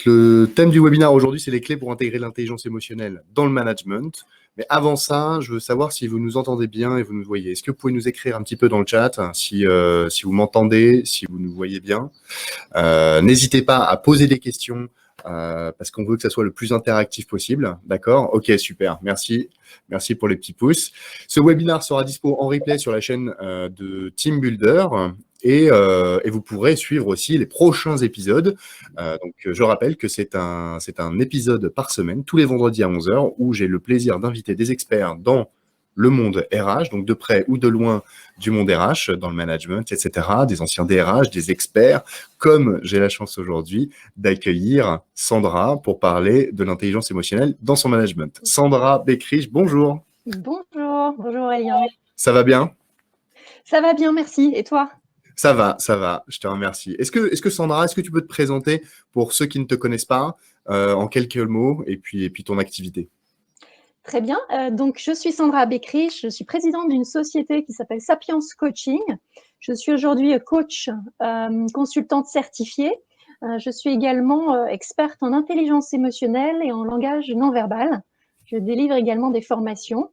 le thème du webinaire aujourd'hui, c'est les clés pour intégrer l'intelligence émotionnelle dans le management. Mais avant ça, je veux savoir si vous nous entendez bien et vous nous voyez. Est-ce que vous pouvez nous écrire un petit peu dans le chat si vous m'entendez, si vous nous voyez bien. N'hésitez pas à poser des questions parce qu'on veut que ça soit le plus interactif possible. D'accord? Ok, super. Merci. Merci pour les petits pouces. Ce webinaire sera dispo en replay sur la chaîne de Team Builder. Et vous pourrez suivre aussi les prochains épisodes. Donc, je rappelle que c'est un épisode par semaine, tous les vendredis à 11 h, où j'ai le plaisir d'inviter des experts dans le monde RH, donc de près ou de loin du monde RH, dans le management, etc., des anciens DRH, des experts, comme j'ai la chance aujourd'hui d'accueillir Sandra pour parler de l'intelligence émotionnelle dans son management. Sandra Beckrich, bonjour. Bonjour Aurélien. Ça va bien? Ça va bien, merci. Et toi? Ça va, je te remercie. Est-ce que Sandra, est-ce que tu peux te présenter pour ceux qui ne te connaissent pas en quelques mots et puis ton activité? Très bien. Donc, je suis Sandra Beckrich, je suis présidente d'une société qui s'appelle Sapiens Coaching. Je suis aujourd'hui coach, consultante certifiée. Je suis également experte en intelligence émotionnelle et en langage non verbal. Je délivre également des formations.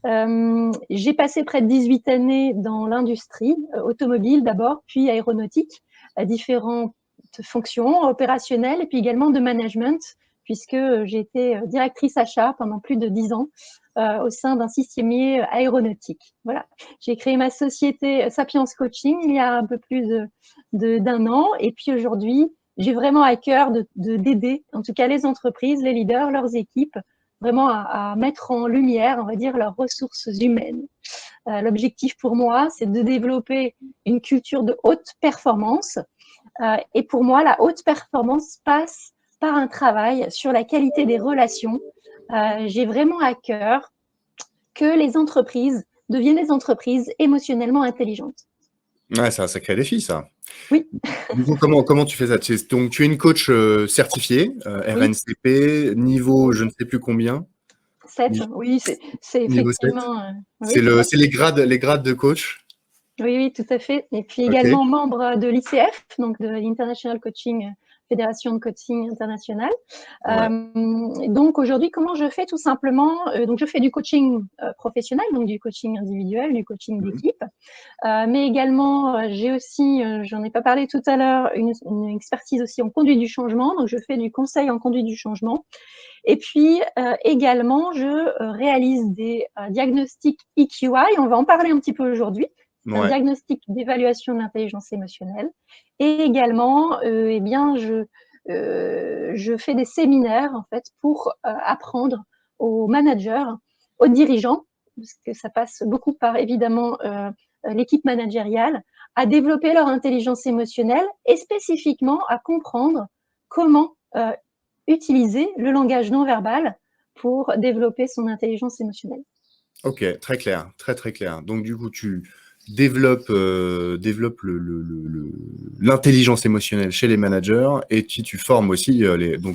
J'ai passé près de 18 années dans l'industrie automobile d'abord, puis aéronautique, à différentes fonctions opérationnelles et puis également de management, puisque j'ai été directrice achat pendant plus de 10 ans au sein d'un systémier aéronautique. Voilà. J'ai créé ma société Sapiens Coaching il y a un peu plus d'un an, et puis aujourd'hui, j'ai vraiment à cœur d'aider, en tout cas les entreprises, les leaders, leurs équipes, vraiment à mettre en lumière, on va dire, leurs ressources humaines. L'objectif pour moi, c'est de développer une culture de haute performance. Et pour moi, la haute performance passe par un travail sur la qualité des relations. J'ai vraiment à cœur que les entreprises deviennent des entreprises émotionnellement intelligentes. Ouais, c'est un sacré défi, ça. Oui. Du coup, comment tu fais ça? Donc, tu es une coach certifiée, RNCP, niveau je ne sais plus combien. 7, oui, c'est Niveau 7. effectivement. C'est les grades de coach. Oui, tout à fait. Et puis Okay. également membre de l'ICF, donc de l'International Coaching, Fédération de Coaching International. Ouais. Donc aujourd'hui, comment je fais? Tout simplement, donc je fais du coaching professionnel, donc du coaching individuel, du coaching d'équipe, mais également j'ai aussi, j'en ai pas parlé tout à l'heure, une expertise aussi en conduite du changement, donc je fais du conseil en conduite du changement. Et puis également, je réalise des diagnostics EQI, on va en parler un petit peu aujourd'hui. C'est un diagnostic d'évaluation de l'intelligence émotionnelle. Et également, eh bien, je fais des séminaires en fait pour apprendre aux managers, aux dirigeants, parce que ça passe beaucoup par évidemment l'équipe managériale, à développer leur intelligence émotionnelle et spécifiquement à comprendre comment utiliser le langage non verbal pour développer son intelligence émotionnelle. Ok, très clair, très clair. Donc du coup, tu développes l'intelligence émotionnelle chez les managers et tu formes aussi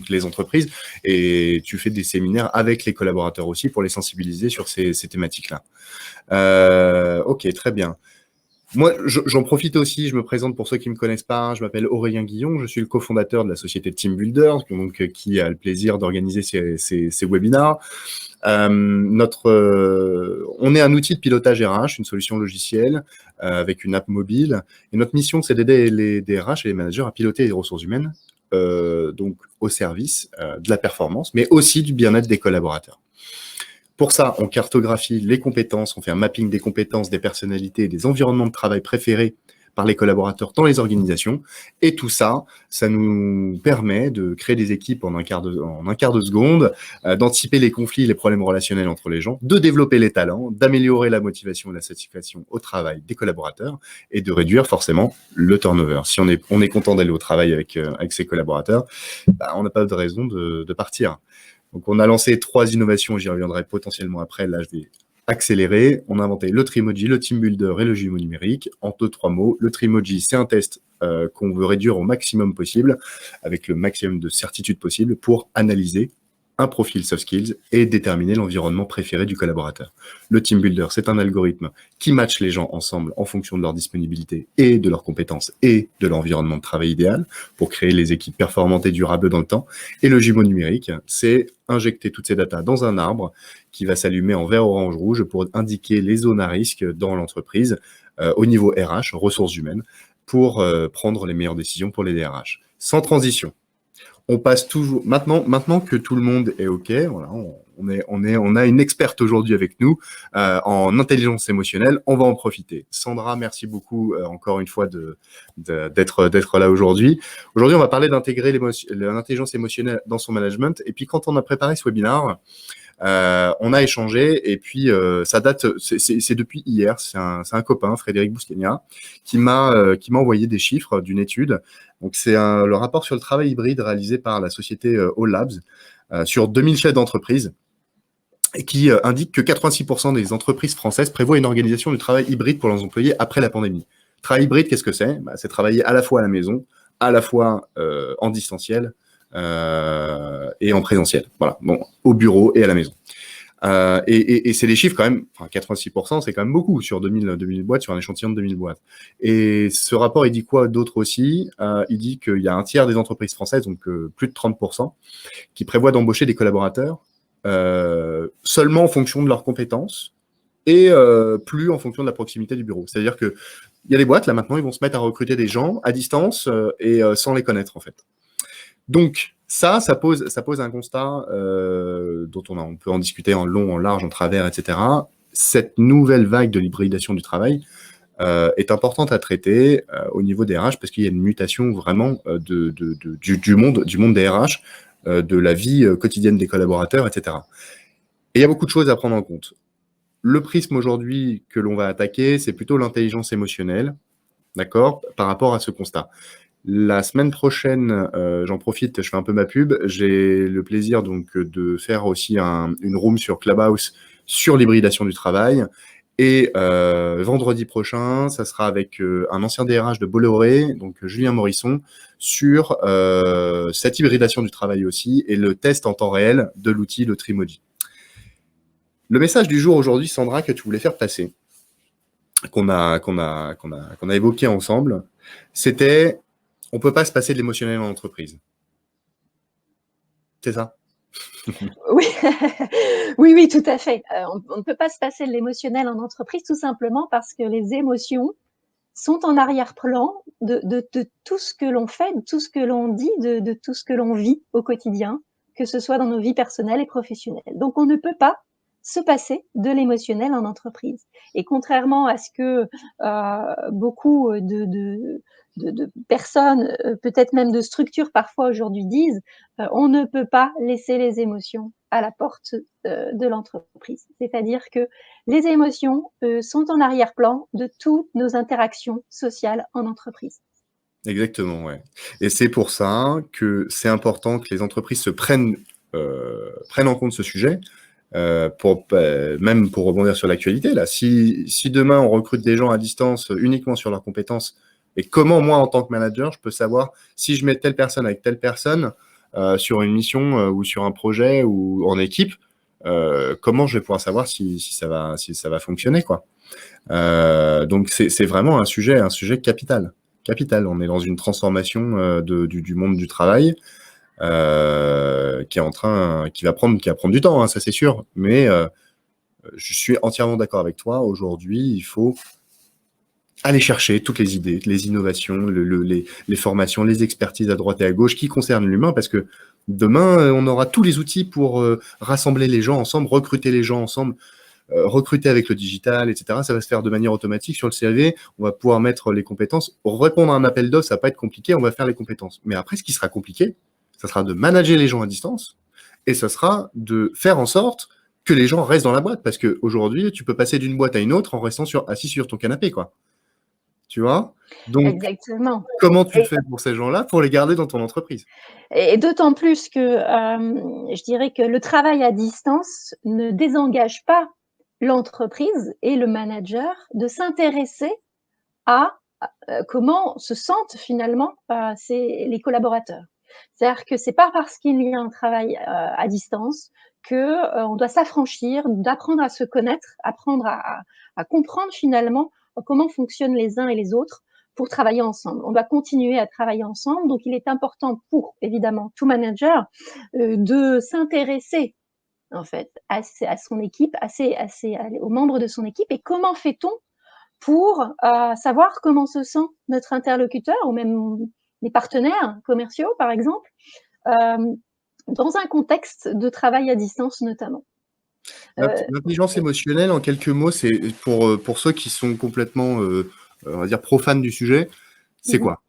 les entreprises et tu fais des séminaires avec les collaborateurs aussi pour les sensibiliser sur ces thématiques-là. Ok, très bien. Moi, j'en profite aussi, je me présente pour ceux qui ne me connaissent pas, je m'appelle Aurélien Guillon, je suis le cofondateur de la société Team Builder, donc, qui a le plaisir d'organiser ces webinars. On est un outil de pilotage RH, une solution logicielle avec une app mobile. Et notre mission, c'est d'aider les DRH et les managers à piloter les ressources humaines, donc au service de la performance, mais aussi du bien-être des collaborateurs. Pour ça, on cartographie les compétences, on fait un mapping des compétences, des personnalités, des environnements de travail préférés par les collaborateurs dans les organisations. Et tout ça, ça nous permet de créer des équipes en un quart de seconde, d'anticiper les conflits, les problèmes relationnels entre les gens, de développer les talents, d'améliorer la motivation et la satisfaction au travail des collaborateurs et de réduire forcément le turnover. Si on est content d'aller au travail avec ses collaborateurs, on n'a pas de raison de partir. Donc, on a lancé 3 innovations, j'y reviendrai potentiellement après. Là, je vais accélérer. On a inventé le Trimoji, le Team Builder et le jumeau numérique. En 2-3 mots, le Trimoji, c'est un test qu'on veut réduire au maximum possible, avec le maximum de certitude possible pour analyser un profil soft skills et déterminer l'environnement préféré du collaborateur. Le team builder, c'est un algorithme qui matche les gens ensemble en fonction de leur disponibilité et de leurs compétences et de l'environnement de travail idéal pour créer les équipes performantes et durables dans le temps. Et le jumeau numérique, c'est injecter toutes ces datas dans un arbre qui va s'allumer en vert, orange, rouge pour indiquer les zones à risque dans l'entreprise au niveau RH, ressources humaines, pour prendre les meilleures décisions pour les DRH. Sans transition. On passe toujours maintenant que tout le monde est OK, voilà, on a une experte aujourd'hui avec nous en intelligence émotionnelle, on va en profiter. Sandra, merci beaucoup encore une fois d'être là aujourd'hui. Aujourd'hui, on va parler d'intégrer l'intelligence émotionnelle dans son management. Et puis, quand on a préparé ce webinaire, on a échangé et puis ça date, c'est depuis hier. C'est un copain, Frédéric Bousquegna, qui m'a envoyé des chiffres d'une étude. Donc c'est le rapport sur le travail hybride réalisé par la société All Labs sur 2000 chefs d'entreprise et qui indique que 86% des entreprises françaises prévoient une organisation du travail hybride pour leurs employés après la pandémie. Travail hybride, qu'est-ce que c'est? C'est travailler à la fois à la maison, à la fois en distanciel et en présentiel. Voilà, bon, au bureau et à la maison. Et c'est des chiffres quand même, enfin 86%, c'est quand même beaucoup sur 2000 boîtes, sur un échantillon de 2000 boîtes. Et ce rapport, il dit quoi d'autre aussi? Il dit qu'il y a un tiers des entreprises françaises, donc plus de 30%, qui prévoient d'embaucher des collaborateurs seulement en fonction de leurs compétences et plus en fonction de la proximité du bureau. C'est-à-dire que il y a des boîtes, là maintenant, ils vont se mettre à recruter des gens à distance et sans les connaître en fait. Donc, ça pose un constat dont on peut en discuter en long, en large, en travers, etc. Cette nouvelle vague de l'hybridation du travail est importante à traiter au niveau des RH parce qu'il y a une mutation vraiment du monde des RH, de la vie quotidienne des collaborateurs, etc. Et il y a beaucoup de choses à prendre en compte. Le prisme aujourd'hui que l'on va attaquer, c'est plutôt l'intelligence émotionnelle, d'accord, par rapport à ce constat. La semaine prochaine, j'en profite, je fais un peu ma pub. J'ai le plaisir donc de faire aussi une room sur Clubhouse sur l'hybridation du travail. Et vendredi prochain, ça sera avec un ancien DRH de Bolloré, donc Julien Morisson, sur cette hybridation du travail aussi et le test en temps réel de l'outil, le Trimoji. Le message du jour aujourd'hui, Sandra, que tu voulais faire passer, qu'on a évoqué ensemble, c'était on peut pas se passer de l'émotionnel en entreprise. C'est ça? Oui, oui, tout à fait. On ne peut pas se passer de l'émotionnel en entreprise tout simplement parce que les émotions sont en arrière-plan de tout ce que l'on fait, de tout ce que l'on dit, de tout ce que l'on vit au quotidien, que ce soit dans nos vies personnelles et professionnelles. Donc, on ne peut pas se passer de l'émotionnel en entreprise. Et contrairement à ce que beaucoup de personnes, peut-être même de structures parfois aujourd'hui disent, on ne peut pas laisser les émotions à la porte de l'entreprise. C'est-à-dire que les émotions sont en arrière-plan de toutes nos interactions sociales en entreprise. Exactement, ouais. Et c'est pour ça que c'est important que les entreprises se prennent en compte ce sujet, même pour rebondir sur l'actualité. Là, si demain on recrute des gens à distance uniquement sur leurs compétences, et comment moi en tant que manager, je peux savoir si je mets telle personne avec telle personne sur une mission ou sur un projet ou en équipe, comment je vais pouvoir savoir si ça va fonctionner, quoi. Donc c'est vraiment un sujet capital. On est dans une transformation du monde du travail qui va prendre du temps, hein, ça c'est sûr. Mais je suis entièrement d'accord avec toi. Aujourd'hui, il faut aller chercher toutes les idées, les innovations, les formations, les expertises à droite et à gauche qui concernent l'humain, parce que demain, on aura tous les outils pour rassembler les gens ensemble, recruter les gens ensemble, recruter avec le digital, etc. Ça va se faire de manière automatique sur le CV. On va pouvoir mettre les compétences. Répondre à un appel d'offres, ça va pas être compliqué. On va faire les compétences. Mais après, ce qui sera compliqué, ça sera de manager les gens à distance et ça sera de faire en sorte que les gens restent dans la boîte. Parce qu'aujourd'hui, tu peux passer d'une boîte à une autre en restant assis sur ton canapé, quoi. Tu vois? Donc, exactement. comment tu fais pour ces gens-là pour les garder dans ton entreprise? Et d'autant plus que je dirais que le travail à distance ne désengage pas l'entreprise et le manager de s'intéresser à comment se sentent finalement les collaborateurs. C'est-à-dire que c'est pas parce qu'il y a un travail à distance que on doit s'affranchir, d'apprendre à se connaître, apprendre à comprendre finalement comment fonctionnent les uns et les autres pour travailler ensemble. On doit continuer à travailler ensemble. Donc, il est important pour, évidemment, tout manager de s'intéresser en fait à son équipe, aux membres de son équipe. Et comment fait-on pour savoir comment se sent notre interlocuteur ou même les partenaires commerciaux, par exemple, dans un contexte de travail à distance notamment. L'intelligence émotionnelle, en quelques mots, c'est pour ceux qui sont complètement, on va dire, profanes du sujet, c'est quoi?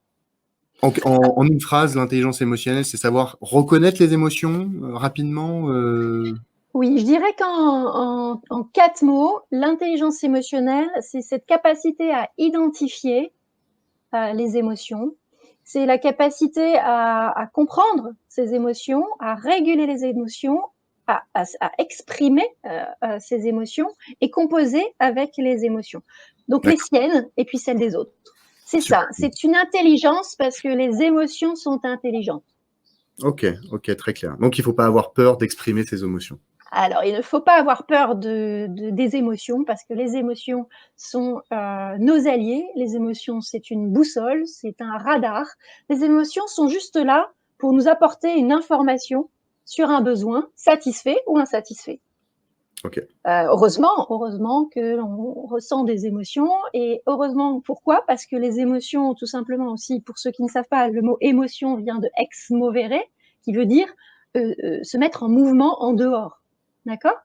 En une phrase, l'intelligence émotionnelle, c'est savoir reconnaître les émotions rapidement. Oui, je dirais qu'en 4 mots, l'intelligence émotionnelle, c'est cette capacité à identifier les émotions, c'est la capacité à comprendre ces émotions, à réguler les émotions, à exprimer ces émotions et composer avec les émotions. Donc les siennes et puis celles des autres. C'est ça, c'est une intelligence parce que les émotions sont intelligentes. Ok, très clair. Donc il ne faut pas avoir peur d'exprimer ses émotions. Alors, il ne faut pas avoir peur des émotions parce que les émotions sont nos alliés. Les émotions, c'est une boussole, c'est un radar. Les émotions sont juste là pour nous apporter une information sur un besoin satisfait ou insatisfait. Okay. Heureusement que l'on ressent des émotions et heureusement pourquoi? Parce que les émotions, tout simplement aussi, pour ceux qui ne savent pas, le mot émotion vient de ex movere, qui veut dire se mettre en mouvement en dehors. D'accord?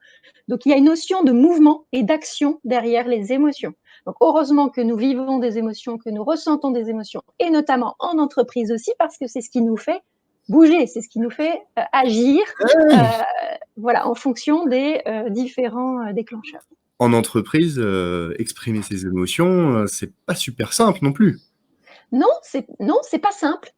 Donc, il y a une notion de mouvement et d'action derrière les émotions. Donc, heureusement que nous vivons des émotions, que nous ressentons des émotions, et notamment en entreprise aussi, parce que c'est ce qui nous fait bouger, c'est ce qui nous fait agir voilà, en fonction des différents déclencheurs. En entreprise, exprimer ses émotions, c'est pas super simple non plus. Non, c'est pas simple.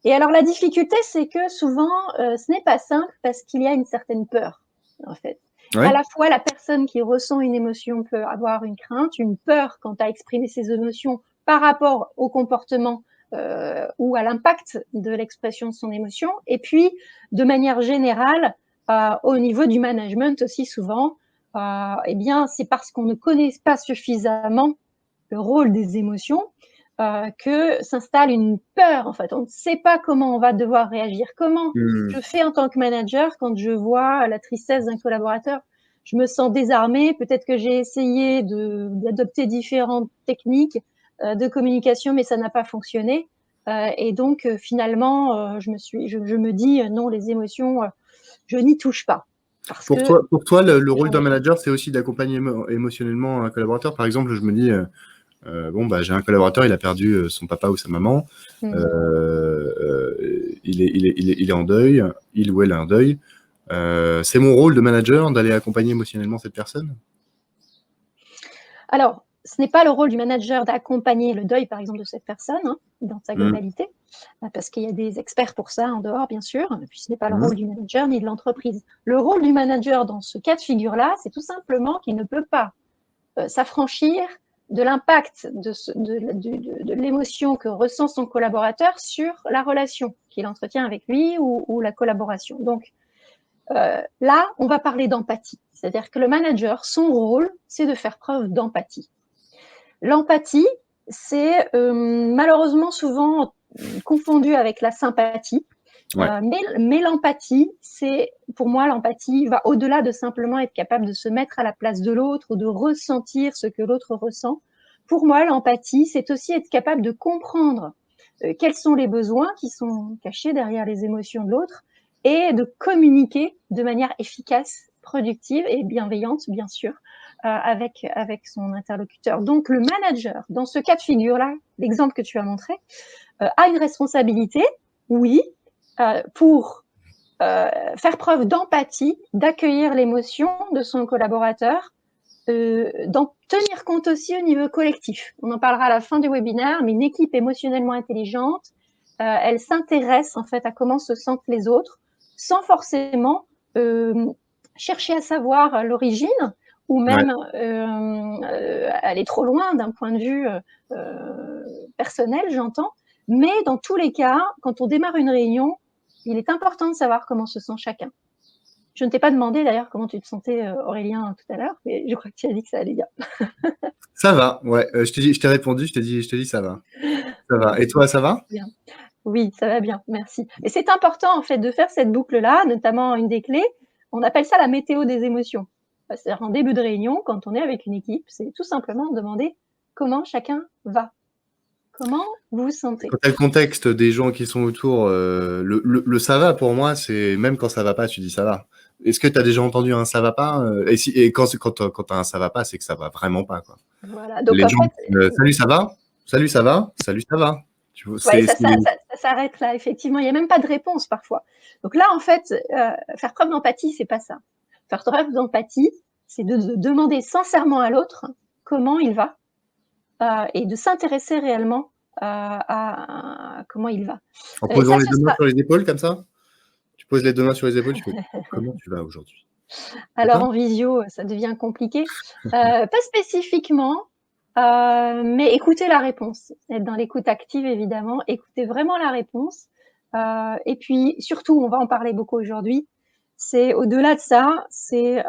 Et alors la difficulté, c'est que souvent, ce n'est pas simple parce qu'il y a une certaine peur, en fait. Ouais. À la fois, la personne qui ressent une émotion peut avoir une crainte, une peur quant à exprimer ses émotions par rapport au comportement ou à l'impact de l'expression de son émotion. Et puis, de manière générale, au niveau du management aussi souvent, eh bien, c'est parce qu'on ne connaît pas suffisamment le rôle des émotions que s'installe une peur, en fait. On ne sait pas comment on va devoir réagir. Comment je fais en tant que manager quand je vois la tristesse d'un collaborateur? Je me sens désarmée. Peut-être que j'ai essayé d'adopter différentes techniques de communication, mais ça n'a pas fonctionné. Et donc, finalement, je me dis, non, les émotions, je n'y touche pas. Parce pour toi, le rôle d'un manager, c'est aussi d'accompagner émotionnellement un collaborateur. Par exemple, je me dis, bon, bah, j'ai un collaborateur, il a perdu son papa ou sa maman, il est en deuil, il ou elle est en deuil. C'est mon rôle de manager d'aller accompagner émotionnellement cette personne? Alors, ce n'est pas le rôle du manager d'accompagner le deuil, par exemple, de cette personne, hein, dans sa globalité, parce qu'il y a des experts pour ça en dehors, bien sûr, et puis ce n'est pas le rôle du manager ni de l'entreprise. Le rôle du manager dans ce cas de figure-là, c'est tout simplement qu'il ne peut pas s'affranchir de l'impact de l'émotion que ressent son collaborateur sur la relation qu'il entretient avec lui ou la collaboration. Donc, là, on va parler d'empathie. C'est-à-dire que le manager, son rôle, c'est de faire preuve d'empathie. L'empathie, c'est malheureusement souvent confondu avec la sympathie. Ouais. Mais l'empathie, pour moi, l'empathie va au-delà de simplement être capable de se mettre à la place de l'autre ou de ressentir ce que l'autre ressent. Pour moi, l'empathie, c'est aussi être capable de comprendre quels sont les besoins qui sont cachés derrière les émotions de l'autre et de communiquer de manière efficace, productive et bienveillante, bien sûr, avec son interlocuteur. Donc, le manager, dans ce cas de figure-là, l'exemple que tu as montré, a une responsabilité, oui, pour faire preuve d'empathie, d'accueillir l'émotion de son collaborateur, d'en tenir compte aussi au niveau collectif. On en parlera à la fin du webinaire, mais une équipe émotionnellement intelligente, elle s'intéresse en fait à comment se sentent les autres, sans forcément chercher à savoir l'origine ou même aller trop loin d'un point de vue personnel, j'entends, Mais dans tous les cas, quand on démarre une réunion, il est important de savoir comment se sent chacun. Je ne t'ai pas demandé d'ailleurs comment tu te sentais, Aurélien, tout à l'heure, mais je crois que tu as dit que ça allait bien. Ça va, ouais. Je t'ai répondu, je t'ai dit ça va. Ça va. Et toi, ça va? Bien. Oui, ça va bien, merci. Et c'est important en fait de faire cette boucle-là, notamment une des clés, on appelle ça la météo des émotions. C'est-à-dire en début de réunion, quand on est avec une équipe, c'est tout simplement demander comment chacun va. Comment vous vous sentez? Quand tu as le contexte des gens qui sont autour, le ça va pour moi, c'est même quand ça va pas, tu dis ça va. Est-ce que tu as déjà entendu un ça va pas? Et quand tu as un ça va pas, c'est que ça va vraiment pas, quoi. Voilà, donc Les en gens fait, salut, ça va? Salut, ça va? Salut, ça va? Tu vois, ouais, ça s'arrête là, effectivement. Il n'y a même pas de réponse parfois. Donc là, en fait, faire preuve d'empathie, c'est pas ça. Faire preuve d'empathie, c'est de demander sincèrement à l'autre comment il va et de s'intéresser réellement à comment il va. en Et posant ça, les ce 2 mains sera. sur les épaules comme ça? Tu poses les 2 mains sur les épaules, tu fais: «Comment tu vas aujourd'hui?» C'est Alors ça? en visio, ça devient compliqué. Pas spécifiquement, mais écoutez la réponse. Être dans l'écoute active évidemment, écoutez vraiment la réponse. Et puis surtout, on va en parler beaucoup aujourd'hui, c'est au-delà de ça, c'est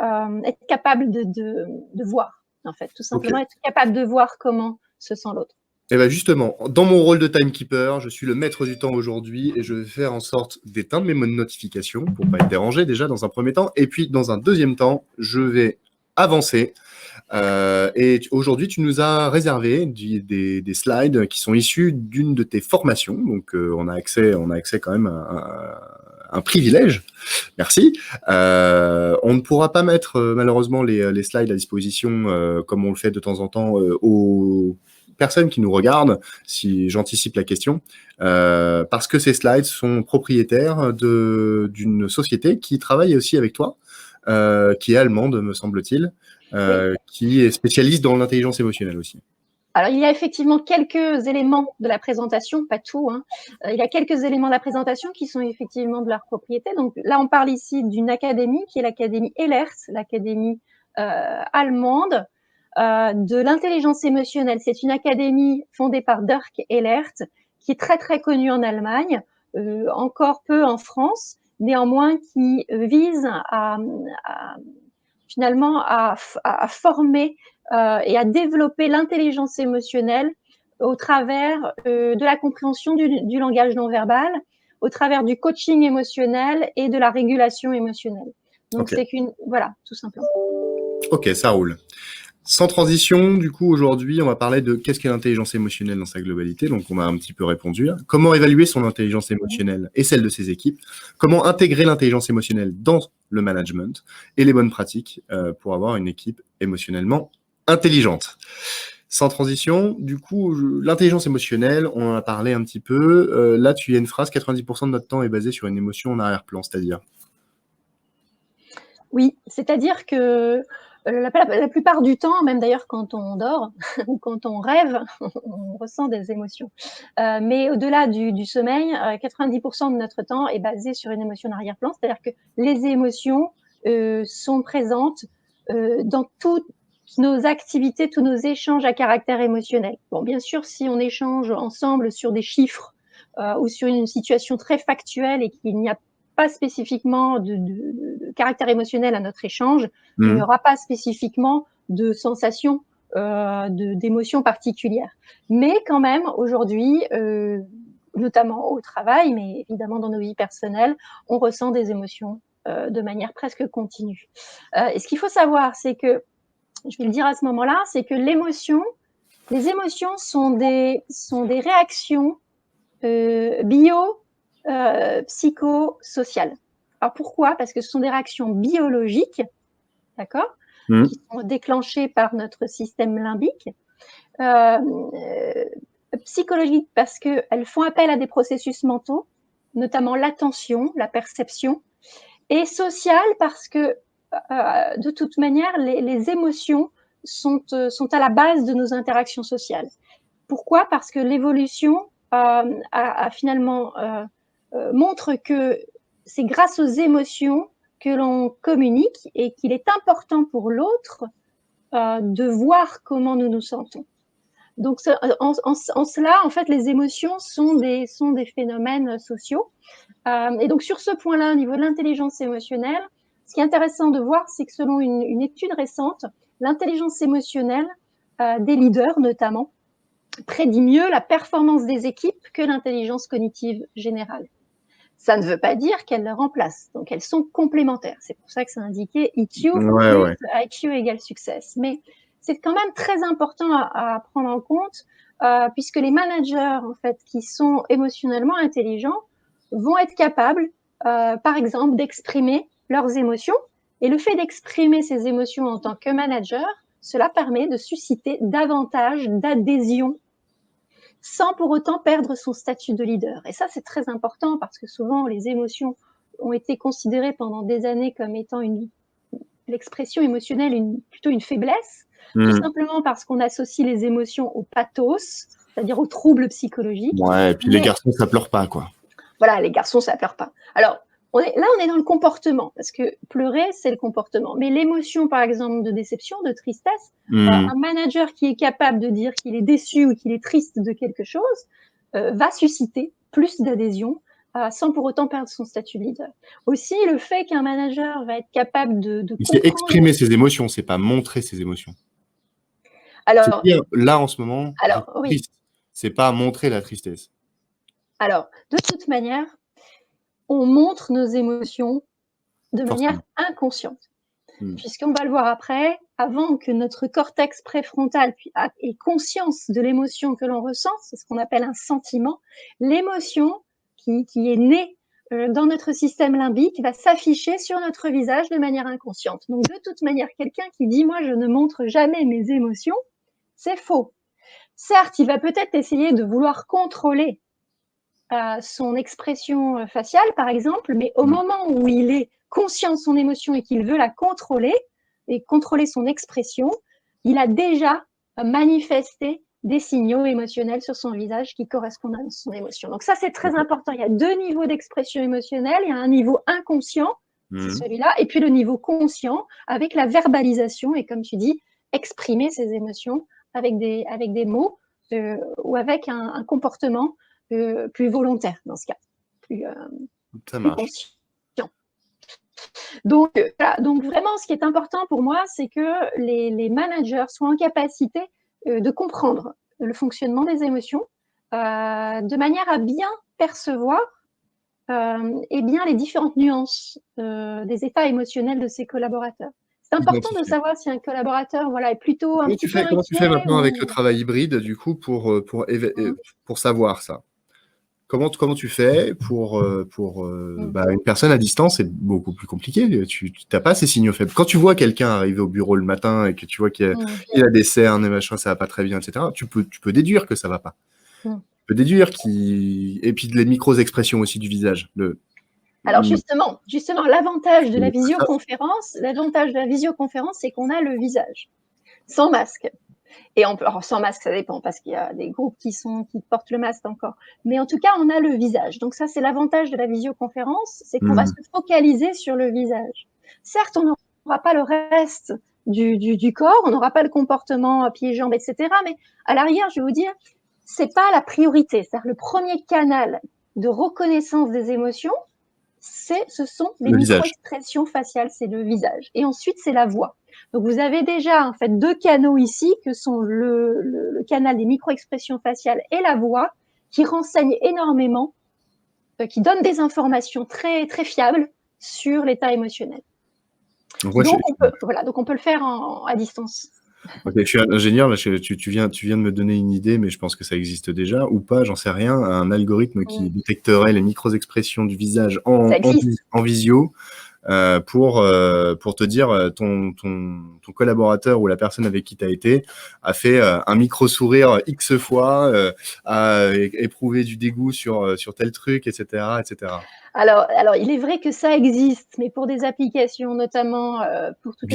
être capable de voir, en fait, tout simplement OK. être capable de voir comment se sent l'autre. Et ben justement, dans mon rôle de timekeeper, je suis le maître du temps aujourd'hui et je vais faire en sorte d'éteindre mes notifications pour pas être dérangé déjà dans un premier temps. Et puis dans un deuxième temps, je vais avancer. Et aujourd'hui, tu nous as réservé des slides qui sont issus d'une de tes formations. Donc on a accès quand même à un privilège. Merci. On ne pourra pas mettre malheureusement les slides à disposition comme on le fait de temps en temps aux personnes qui nous regardent, si j'anticipe la question, parce que ces slides sont propriétaires d'une société qui travaille aussi avec toi, qui est allemande, me semble-t-il, Oui. qui est spécialiste dans l'intelligence émotionnelle aussi. Alors, il y a effectivement quelques éléments de la présentation, pas tout, hein. Il y a quelques éléments de la présentation qui sont effectivement de leur propriété. Donc là, on parle ici d'une académie qui est l'académie Ehlers, l'académie allemande de l'intelligence émotionnelle. C'est une académie fondée par Dirk Ehlers qui est très très connue en Allemagne, encore peu en France, néanmoins qui vise finalement à former et à développer l'intelligence émotionnelle au travers de la compréhension du langage non verbal, au travers du coaching émotionnel et de la régulation émotionnelle. Donc Ok, c'est voilà, tout simplement. ok, ça roule. Sans transition, du coup, aujourd'hui, on va parler de qu'est-ce qu'est l'intelligence émotionnelle dans sa globalité. Donc, on a un petit peu répondu là. Comment évaluer son intelligence émotionnelle et celle de ses équipes. Comment intégrer l'intelligence émotionnelle dans le management et les bonnes pratiques pour avoir une équipe émotionnellement intelligente. Sans transition, du coup, l'intelligence émotionnelle, on en a parlé un petit peu. Là, tu y as une phrase, 90% de notre temps est basé sur une émotion en arrière-plan, c'est-à-dire? Oui, c'est-à-dire que la plupart du temps, même d'ailleurs quand on dort ou quand on rêve, on ressent des émotions. Mais au-delà du sommeil, 90% de notre temps est basé sur une émotion en arrière-plan, c'est-à-dire que les émotions sont présentes dans toutes nos activités, tous nos échanges à caractère émotionnel. Bon, bien sûr, si on échange ensemble sur des chiffres ou sur une situation très factuelle et qu'il n'y a pas spécifiquement de caractère émotionnel à notre échange, il n'y aura pas spécifiquement de sensation, d'émotions particulières. Mais quand même, aujourd'hui, notamment au travail, mais évidemment dans nos vies personnelles, on ressent des émotions de manière presque continue. Et ce qu'il faut savoir, c'est que, je vais le dire à ce moment-là, c'est que les émotions sont des réactions psychosociales. Alors pourquoi? Parce que ce sont des réactions biologiques, d'accord, qui sont déclenchées par notre système limbique. Psychologiques parce qu'elles font appel à des processus mentaux, notamment l'attention, la perception, et sociales parce que de toute manière, les émotions sont à la base de nos interactions sociales. Pourquoi? Parce que l'évolution a finalement montre que c'est grâce aux émotions que l'on communique et qu'il est important pour l'autre de voir comment nous nous sentons. Donc, en cela, en fait, les émotions sont des phénomènes sociaux. Et donc, sur ce point-là, au niveau de l'intelligence émotionnelle, ce qui est intéressant de voir, c'est que selon une étude récente, l'intelligence émotionnelle des leaders, notamment, prédit mieux la performance des équipes que l'intelligence cognitive générale. Ça ne veut pas dire qu'elles le remplacent. Donc, elles sont complémentaires. C'est pour ça que c'est indiqué EQ plus IQ égale success. Mais c'est quand même très important à prendre en compte, puisque les managers, en fait, qui sont émotionnellement intelligents, vont être capables, par exemple, d'exprimer leurs émotions. Et le fait d'exprimer ces émotions en tant que manager, cela permet de susciter davantage d'adhésion sans pour autant perdre son statut de leader. Et ça, c'est très important parce que souvent, les émotions ont été considérées pendant des années comme étant l'expression émotionnelle, plutôt une faiblesse, tout simplement parce qu'on associe les émotions au pathos, c'est-à-dire aux troubles psychologiques. Ouais, et puis les garçons, ça pleure pas, quoi. Voilà, les garçons, ça pleure pas. Alors, on est dans le comportement, parce que pleurer, c'est le comportement. Mais l'émotion, par exemple, de déception, de tristesse, un manager qui est capable de dire qu'il est déçu ou qu'il est triste de quelque chose va susciter plus d'adhésion sans pour autant perdre son statut de leader. Aussi, le fait qu'un manager va être capable de c'est exprimer ses émotions, c'est pas montrer ses émotions. Alors, dire, là, en ce moment, oui. triste. C'est pas montrer la tristesse. Alors, de toute manière, on montre nos émotions de manière inconsciente. Puisqu'on va le voir après, avant que notre cortex préfrontal ait conscience de l'émotion que l'on ressent, c'est ce qu'on appelle un sentiment, l'émotion qui est née dans notre système limbique va s'afficher sur notre visage de manière inconsciente. Donc, de toute manière, quelqu'un qui dit « moi, je ne montre jamais mes émotions », c'est faux. Certes, il va peut-être essayer de vouloir contrôler son expression faciale, par exemple, mais au moment où il est conscient de son émotion et qu'il veut la contrôler et contrôler son expression, il a déjà manifesté des signaux émotionnels sur son visage qui correspondent à son émotion. Donc ça, c'est très important. Il y a deux niveaux d'expression émotionnelle. Il y a un niveau inconscient, c'est celui-là, et puis le niveau conscient avec la verbalisation et, comme tu dis, exprimer ses émotions avec des mots ou avec un comportement plus volontaire dans ce cas, plus conscient. Donc, voilà. Donc vraiment, ce qui est important pour moi, c'est que les managers soient en capacité de comprendre le fonctionnement des émotions de manière à bien percevoir et bien les différentes nuances des états émotionnels de ses collaborateurs. C'est important de savoir si un collaborateur est plutôt un petit peu inquiet. Comment tu fais maintenant avec le travail hybride, du coup, pour savoir ça? Comment tu fais pour une personne à distance, c'est beaucoup plus compliqué. Tu n'as pas ces signaux faibles. Quand tu vois quelqu'un arriver au bureau le matin et que tu vois qu'il a des cernes et machin, ça va pas très bien, etc., tu peux déduire que ça va pas. Tu peux déduire et puis les micro-expressions aussi du visage. Alors justement, l'avantage de la visioconférence, c'est qu'on a le visage sans masque. Et alors, sans masque, ça dépend, parce qu'il y a des groupes qui portent le masque encore. Mais en tout cas, on a le visage. Donc ça, c'est l'avantage de la visioconférence, c'est qu'on va se focaliser sur le visage. Certes, on n'aura pas le reste du corps, on n'aura pas le comportement pieds-jambes, etc. Mais à l'arrière, je vais vous dire, c'est pas la priorité. C'est-à-dire le premier canal de reconnaissance des émotions, ce sont les micro-expressions faciales, c'est le visage. Et ensuite, c'est la voix. Donc, vous avez déjà en fait deux canaux ici, que sont le canal des micro-expressions faciales et la voix, qui renseignent énormément, qui donnent des informations très, très fiables sur l'état émotionnel. Donc, on peut le faire à distance. Okay, je suis ingénieur, là, tu viens de me donner une idée, mais je pense que ça existe déjà, ou pas, j'en sais rien, un algorithme qui détecterait les micro-expressions du visage en visio pour te dire ton collaborateur ou la personne avec qui tu as été a fait un micro-sourire X fois, a éprouvé du dégoût sur tel truc, etc., etc. Alors, il est vrai que ça existe, mais pour des applications, notamment pour toutes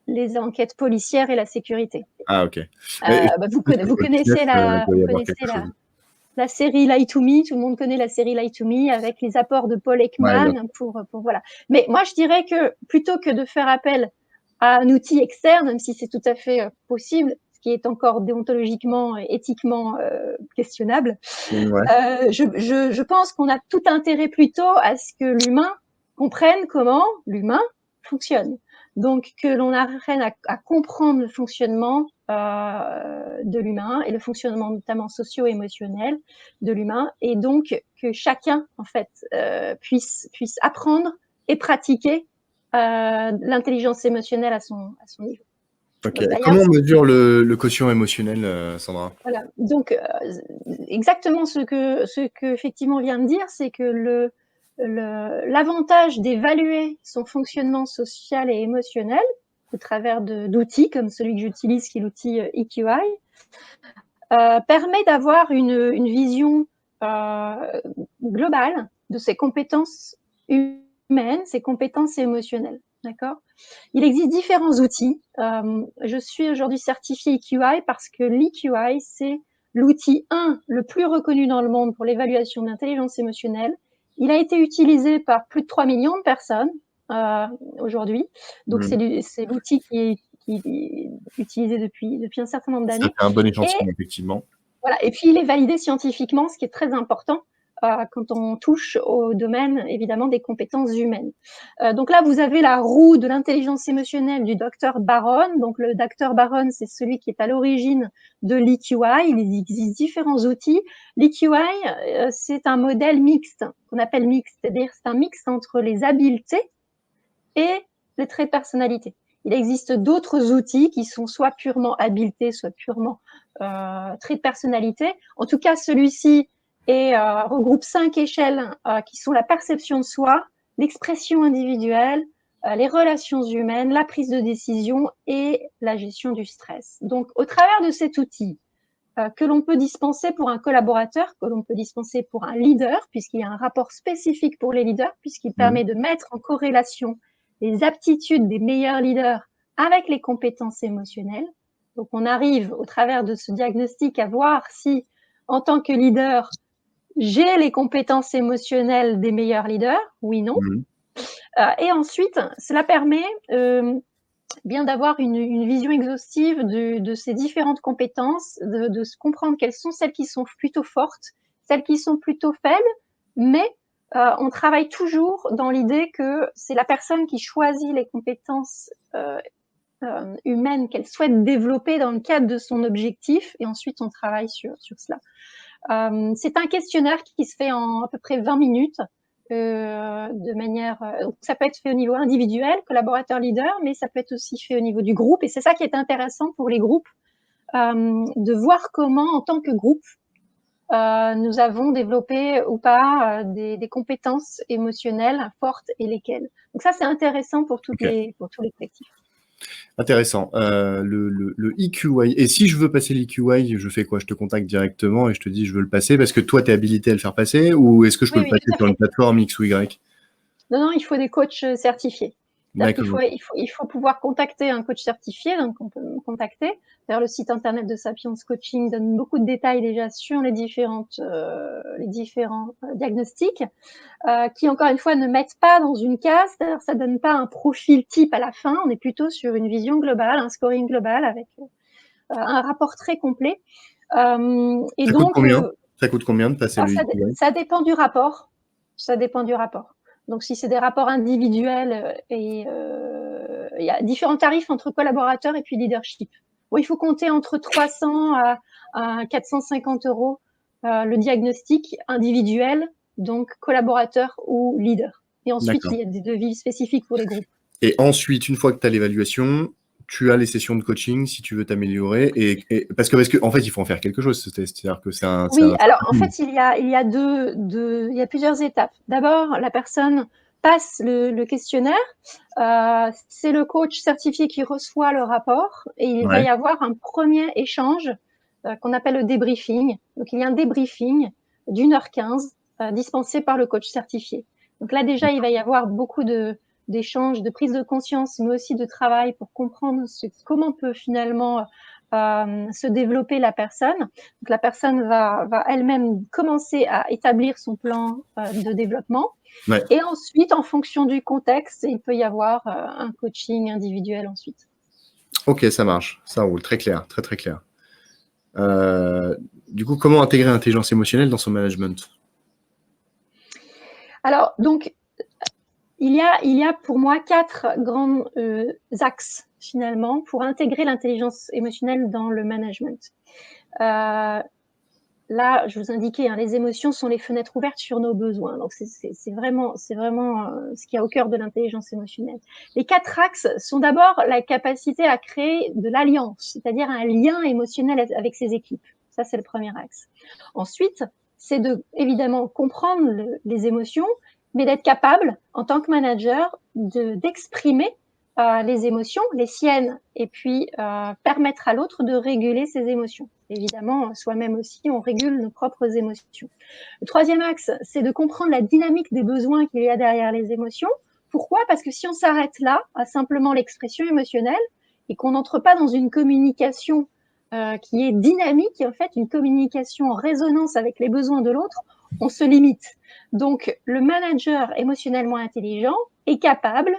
les enquêtes policières et la sécurité. Ah, ok. Vous connaissez la série Lie to Me, tout le monde connaît la série Lie to Me avec les apports de Paul Ekman pour voilà. Mais moi, je dirais que plutôt que de faire appel à un outil externe, même si c'est tout à fait possible, ce qui est encore déontologiquement et éthiquement questionnable. Ouais. Je pense qu'on a tout intérêt plutôt à ce que l'humain comprenne comment l'humain fonctionne. Donc, que l'on apprenne à comprendre le fonctionnement de l'humain et le fonctionnement notamment socio-émotionnel de l'humain, et donc que chacun, en fait, puisse apprendre et pratiquer l'intelligence émotionnelle à son niveau. Ok. Donc, Comment d'ailleurs, on mesure le quotient émotionnel, Sandra? voilà. Donc, exactement ce que effectivement vient de dire, c'est que l'avantage d'évaluer son fonctionnement social et émotionnel au travers d'outils comme celui que j'utilise, qui est l'outil EQI, permet d'avoir une vision globale de ses compétences humaines, ses compétences émotionnelles. D'accord ? Il existe différents outils. Je suis aujourd'hui certifiée EQI parce que l'EQI, c'est l'outil le plus reconnu dans le monde pour l'évaluation de l'intelligence émotionnelle. Il a été utilisé par plus de 3 millions de personnes aujourd'hui. Donc, c'est l'outil qui est utilisé depuis un certain nombre Ça d'années. fait un bon Et échantillon, effectivement. voilà. Et puis, il est validé scientifiquement, ce qui est très important quand on touche au domaine, évidemment, des compétences humaines. Donc là, vous avez la roue de l'intelligence émotionnelle du docteur Baron. Donc, le docteur Baron, c'est celui qui est à l'origine de l'EQI. Il existe différents outils. L'EQI, c'est un modèle mixte, qu'on appelle mixte, c'est-à-dire c'est un mix entre les habiletés et les traits de personnalité. Il existe d'autres outils qui sont soit purement habileté, soit purement traits de personnalité. En tout cas, celui-ci regroupe 5 échelles qui sont la perception de soi, l'expression individuelle, les relations humaines, la prise de décision et la gestion du stress. Donc, au travers de cet outil que l'on peut dispenser pour un collaborateur, que l'on peut dispenser pour un leader, puisqu'il y a un rapport spécifique pour les leaders, puisqu'il permet de mettre en corrélation les aptitudes des meilleurs leaders avec les compétences émotionnelles. Donc, on arrive au travers de ce diagnostic à voir si, en tant que leader, j'ai les compétences émotionnelles des meilleurs leaders, oui, non. Et ensuite, cela permet bien d'avoir une vision exhaustive de ces différentes compétences, de se comprendre quelles sont celles qui sont plutôt fortes, celles qui sont plutôt faibles, mais on travaille toujours dans l'idée que c'est la personne qui choisit les compétences humaines qu'elle souhaite développer dans le cadre de son objectif, et ensuite on travaille sur cela. C'est un questionnaire qui se fait en à peu près 20 minutes, de manière, ça peut être fait au niveau individuel, collaborateur leader, mais ça peut être aussi fait au niveau du groupe. Et c'est ça qui est intéressant pour les groupes, de voir comment, en tant que groupe, nous avons développé ou pas des compétences émotionnelles fortes, et lesquelles. Donc ça, c'est intéressant pour tous les collectifs. Intéressant. Le EQI. Et si je veux passer l'EQI, je fais quoi? Je te contacte directement et je te dis je veux le passer parce que toi, tu es habilité à le faire passer, ou est-ce que je peux le passer sur une plateforme X ou Y? Non, il faut des coachs certifiés. D'accord. Il faut pouvoir contacter un coach certifié, donc on peut me contacter. D'ailleurs, le site internet de Sapiens Coaching donne beaucoup de détails déjà sur les différents diagnostics, qui, encore une fois, ne mettent pas dans une case, c'est-à-dire ça donne pas un profil type à la fin, on est plutôt sur une vision globale, un scoring global avec un rapport très complet. Et Ça coûte donc, combien? Ça coûte combien de passer le EQI? ça dépend du rapport. Ça dépend du rapport. Donc, si c'est des rapports individuels, il y a différents tarifs entre collaborateurs et puis leadership. Bon, il faut compter entre 300 à 450 € le diagnostic individuel, donc collaborateur ou leader. Et ensuite, il y a des devis spécifiques pour les groupes. Et ensuite, une fois que tu as l'évaluation, tu as les sessions de coaching si tu veux t'améliorer. Et parce que, en fait, il faut en faire quelque chose. C'est-à-dire que c'est un. Oui, alors en fait, il y a plusieurs étapes. D'abord, la personne passe le questionnaire. C'est le coach certifié qui reçoit le rapport, et il va y avoir un premier échange qu'on appelle le débriefing. Donc, il y a un débriefing d'1h15 dispensé par le coach certifié. Donc là, déjà, il va y avoir beaucoup d'échanges, de prise de conscience, mais aussi de travail pour comprendre comment peut finalement se développer la personne. Donc, la personne va elle-même commencer à établir son plan de développement. Et ensuite, en fonction du contexte, il peut y avoir un coaching individuel ensuite. Ok, ça marche, ça roule, très clair, très très clair. Du coup, comment intégrer l'intelligence émotionnelle dans son management? Alors, donc, il y a pour moi 4 grands axes, finalement, pour intégrer l'intelligence émotionnelle dans le management. Là, je vous indiquais, hein, les émotions sont les fenêtres ouvertes sur nos besoins. Donc, c'est vraiment ce qu'il y a au cœur de l'intelligence émotionnelle. Les 4 axes sont d'abord la capacité à créer de l'alliance, c'est-à-dire un lien émotionnel avec ses équipes. Ça, c'est le premier axe. Ensuite, c'est de, évidemment, comprendre les émotions, mais d'être capable, en tant que manager, d'exprimer les émotions, les siennes, et puis permettre à l'autre de réguler ses émotions. Évidemment, soi-même aussi, on régule nos propres émotions. Le troisième axe, c'est de comprendre la dynamique des besoins qu'il y a derrière les émotions. Pourquoi? Parce que si on s'arrête là, à simplement l'expression émotionnelle, et qu'on n'entre pas dans une communication qui est dynamique, en fait, une communication en résonance avec les besoins de l'autre, on se limite. Donc, le manager émotionnellement intelligent est capable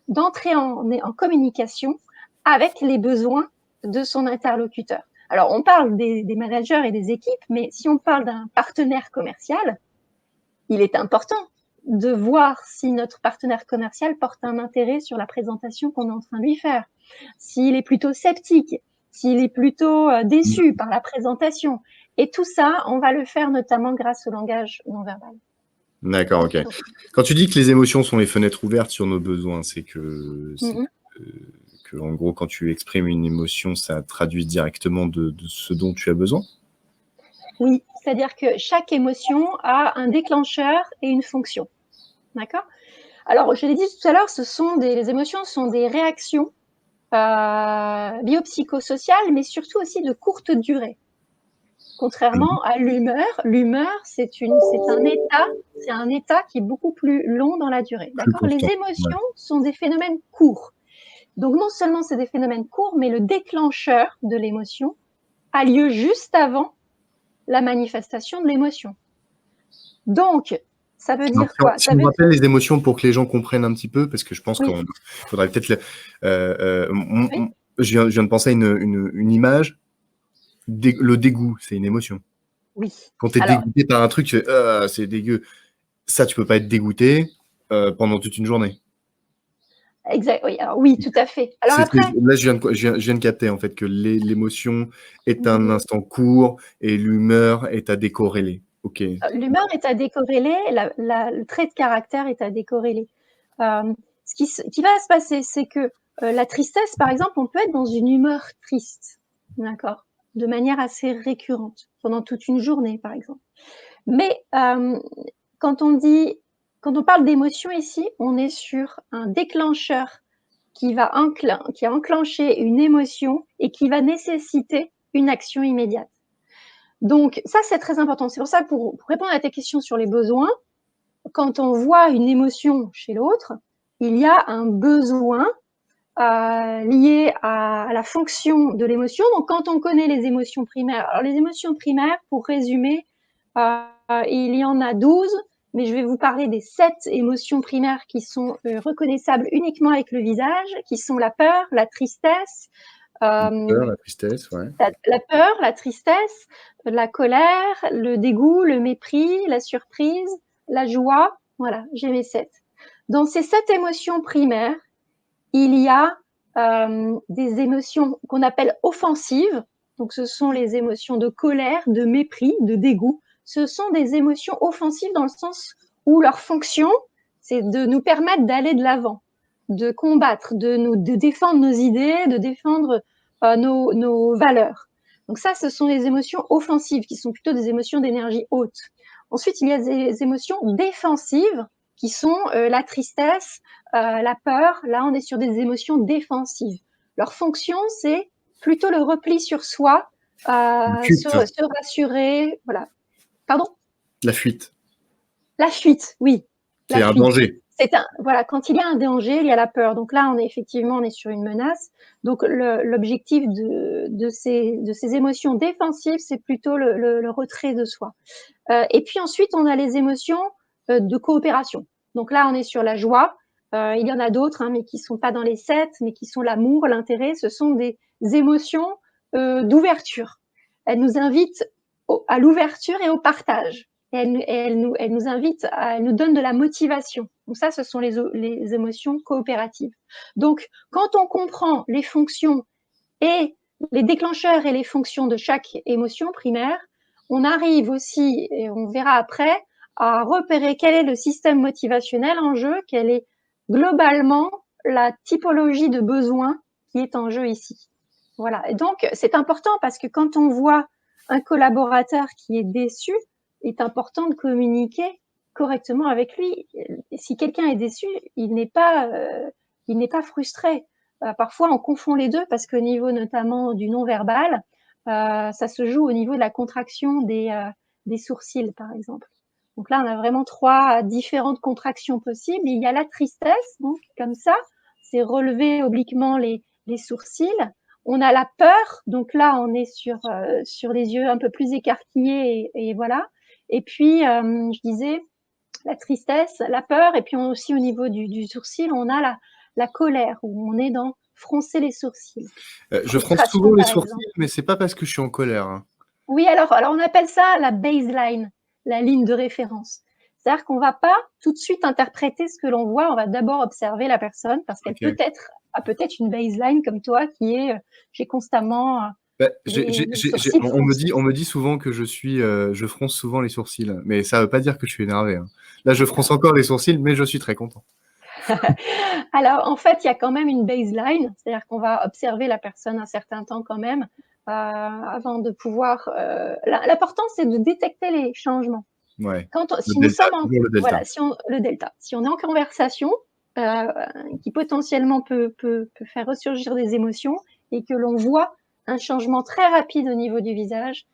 d'entrer en communication avec les besoins de son interlocuteur. Alors, on parle des managers et des équipes, mais si on parle d'un partenaire commercial, il est important de voir si notre partenaire commercial porte un intérêt sur la présentation qu'on est en train de lui faire, s'il est plutôt sceptique, s'il est plutôt déçu par la présentation. Et tout ça, on va le faire notamment grâce au langage non verbal. D'accord, ok. Quand tu dis que les émotions sont les fenêtres ouvertes sur nos besoins, c'est que, en gros, quand tu exprimes une émotion, ça traduit directement de ce dont tu as besoin? Oui, c'est-à-dire que chaque émotion a un déclencheur et une fonction. D'accord? Alors, je l'ai dit tout à l'heure, les émotions sont des réactions biopsychosociales, mais surtout aussi de courte durée. Contrairement à l'humeur, c'est un état qui est beaucoup plus long dans la durée. Plus D'accord? Les constant. Ouais. émotions sont des phénomènes courts. Donc, non seulement c'est des phénomènes courts, mais le déclencheur de l'émotion a lieu juste avant la manifestation de l'émotion. Donc, ça veut dire quoi? Si on rappelle les émotions pour que les gens comprennent un petit peu, parce que je pense Oui. qu'il faudrait peut-être... Oui. Je viens de penser à une image. Le dégoût, c'est une émotion. Oui. Quand tu es Alors, dégoûté par un truc, tu fais ah, c'est dégueu. Ça, tu peux pas être dégoûté pendant toute une journée. exact, oui, alors oui, tout à fait. Alors après, Là, je viens de capter en fait que l'émotion est un instant court et l'humeur est à décorréler. Ok. l'humeur est à décorréler, le trait de caractère est à décorréler. Ce qui va se passer, c'est que la tristesse, par exemple, on peut être dans une humeur triste, d'accord, de manière assez récurrente, pendant toute une journée, par exemple. Mais quand on parle d'émotion ici, on est sur un déclencheur qui a enclenché une émotion et qui va nécessiter une action immédiate. Donc ça, c'est très important. C'est pour ça, pour répondre à ta question sur les besoins, quand on voit une émotion chez l'autre, il y a un besoin lié à la fonction de l'émotion. Donc quand on connaît les émotions primaires, alors les émotions primaires, pour résumer, il y en a 12, mais je vais vous parler des 7 émotions primaires qui sont reconnaissables uniquement avec le visage, qui sont la peur, la tristesse, La tristesse, ouais. la peur, la tristesse, la colère, le dégoût, le mépris, la surprise, la joie. Voilà, j'ai mes 7. Dans ces 7 émotions primaires, il y a des émotions qu'on appelle offensives. Donc, ce sont les émotions de colère, de mépris, de dégoût. Ce sont des émotions offensives dans le sens où leur fonction, c'est de nous permettre d'aller de l'avant, de combattre, de défendre nos idées, de défendre nos valeurs. Donc ça, ce sont les émotions offensives, qui sont plutôt des émotions d'énergie haute. Ensuite, il y a des émotions défensives, qui sont la tristesse, la peur. Là, on est sur des émotions défensives. Leur fonction, c'est plutôt le repli sur soi, se rassurer. Voilà. Pardon? La fuite. La fuite, oui. C'est La un fuite. danger. Voilà, quand il y a un danger, il y a la peur. Donc là, on est sur une menace. Donc l'objectif de ces émotions défensives, c'est plutôt le retrait de soi. Et puis ensuite, on a les émotions de coopération. Donc là, on est sur la joie. Il y en a d'autres, hein, mais qui sont pas dans les 7, mais qui sont l'amour, l'intérêt. Ce sont des émotions d'ouverture. Elles nous invitent à l'ouverture et au partage. Et elles nous invitent, elles nous donnent de la motivation. Donc ça, ce sont les émotions coopératives. Donc, quand on comprend les fonctions et les déclencheurs et les fonctions de chaque émotion primaire, on arrive aussi, et on verra après, à repérer quel est le système motivationnel en jeu, quelle est globalement la typologie de besoins qui est en jeu ici. Voilà. Et donc, c'est important parce que quand on voit un collaborateur qui est déçu, il est important de communiquer correctement avec lui. Si quelqu'un est déçu, il n'est pas frustré. Parfois, on confond les deux parce qu'au niveau notamment du non-verbal, ça se joue au niveau de la contraction des sourcils, par exemple. Donc là, on a vraiment 3 différentes contractions possibles. Il y a la tristesse, donc comme ça, c'est relever obliquement les sourcils. On a la peur, donc là, on est sur les yeux un peu plus écarquillés et voilà. Et puis, je disais, la tristesse, la peur, et puis aussi au niveau du sourcil, on a la colère, où on est dans froncer les sourcils. Je fronce souvent les sourcils, mais c'est pas parce que je suis en colère. Hein. Oui, alors on appelle ça la baseline, la ligne de référence. C'est-à-dire qu'on va pas tout de suite interpréter ce que l'on voit, on va d'abord observer la personne parce qu'elle a peut-être une baseline comme toi qui est j'ai constamment on sourcils me dit souvent que je fronce souvent les sourcils, mais ça veut pas dire que je suis énervé. Hein. Là, je fronce encore les sourcils, mais je suis très content. Alors, en fait, il y a quand même une baseline, c'est-à-dire qu'on va observer la personne un certain temps quand même avant de pouvoir. L'important, c'est de détecter les changements. Ouais. Si nous sommes le delta. Voilà, le delta. Si on est en conversation, qui potentiellement peut faire ressurgir des émotions et que l'on voit un changement très rapide au niveau du visage,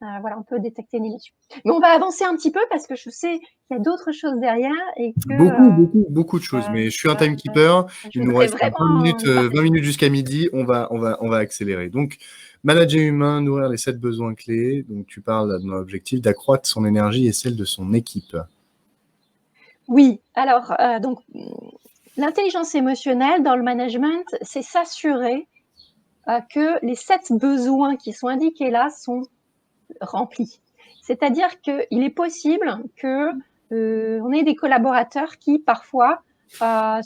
voilà, on peut détecter une émotion. Mais on va avancer un petit peu parce que je sais qu'il y a d'autres choses derrière et que beaucoup de choses. Mais je suis un timekeeper. Il nous reste 20 minutes jusqu'à midi. On va accélérer. Donc, manager humain, nourrir les 7 besoins clés. Donc, tu parles d'un objectif d'accroître son énergie et celle de son équipe. Oui. Alors, donc, l'intelligence émotionnelle dans le management, c'est s'assurer que les 7 besoins qui sont indiqués là sont remplis. C'est-à-dire qu'il est possible que on ait des collaborateurs qui parfois qu'on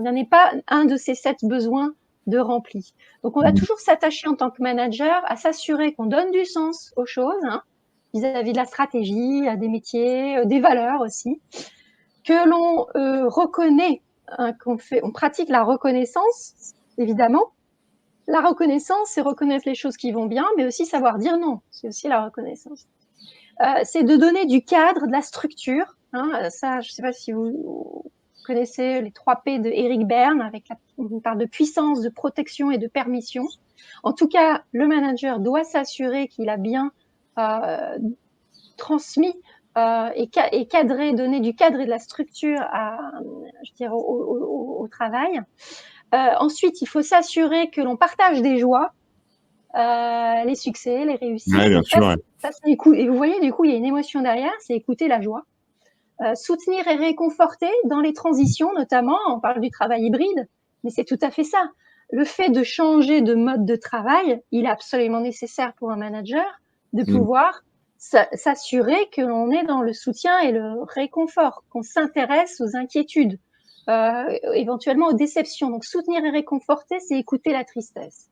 n'en ait pas un de ces 7 besoins de rempli. Donc on va toujours s'attacher en tant que manager à s'assurer qu'on donne du sens aux choses, hein, vis-à-vis de la stratégie, des métiers, des valeurs aussi, que l'on reconnaît, hein, on pratique la reconnaissance, évidemment. La reconnaissance, c'est reconnaître les choses qui vont bien, mais aussi savoir dire non. C'est aussi la reconnaissance. C'est de donner du cadre, de la structure. Hein, ça, je ne sais pas si vous connaissez les 3 P de Eric Berne, on parle de puissance, de protection et de permission. En tout cas, le manager doit s'assurer qu'il a bien transmis et cadré, donné du cadre et de la structure au travail. Ensuite, il faut s'assurer que l'on partage des joies, les succès, les réussites. Ouais, bien sûr, ouais. Et vous voyez, du coup, il y a une émotion derrière, c'est écouter la joie. Soutenir et réconforter dans les transitions, notamment, on parle du travail hybride, mais c'est tout à fait ça. Le fait de changer de mode de travail, il est absolument nécessaire pour un manager de pouvoir s'assurer que l'on est dans le soutien et le réconfort, qu'on s'intéresse aux inquiétudes, éventuellement aux déceptions. Donc, soutenir et réconforter, c'est écouter la tristesse.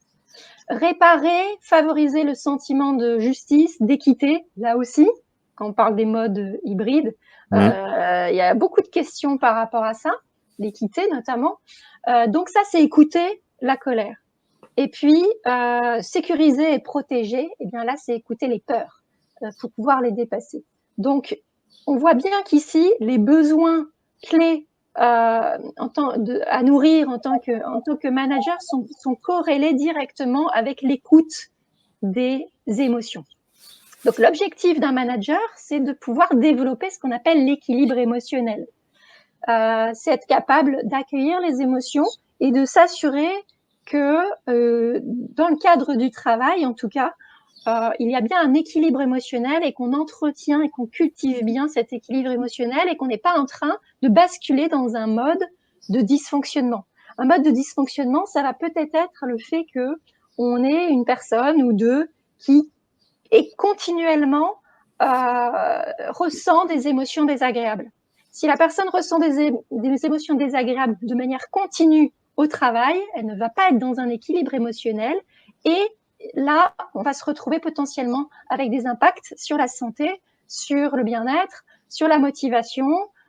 Réparer, favoriser le sentiment de justice, d'équité, là aussi, quand on parle des modes hybrides, il y a beaucoup de questions par rapport à ça, l'équité notamment. Donc ça, c'est écouter la colère. Et puis, sécuriser et protéger, et bien là, c'est écouter les peurs pour pouvoir les dépasser. Donc, on voit bien qu'ici, les besoins clés à nourrir en tant que manager sont corrélés directement avec l'écoute des émotions. Donc, l'objectif d'un manager, c'est de pouvoir développer ce qu'on appelle l'équilibre émotionnel. C'est être capable d'accueillir les émotions et de s'assurer que, dans le cadre du travail, en tout cas, il y a bien un équilibre émotionnel et qu'on entretient et qu'on cultive bien cet équilibre émotionnel et qu'on n'est pas en train de basculer dans un mode de dysfonctionnement. Un mode de dysfonctionnement, ça va peut-être être le fait que on est une personne ou deux qui est continuellement ressent des émotions désagréables. Si la personne ressent des émotions désagréables de manière continue au travail, elle ne va pas être dans un équilibre émotionnel et là, on va se retrouver potentiellement avec des impacts sur la santé, sur le bien-être, sur la motivation,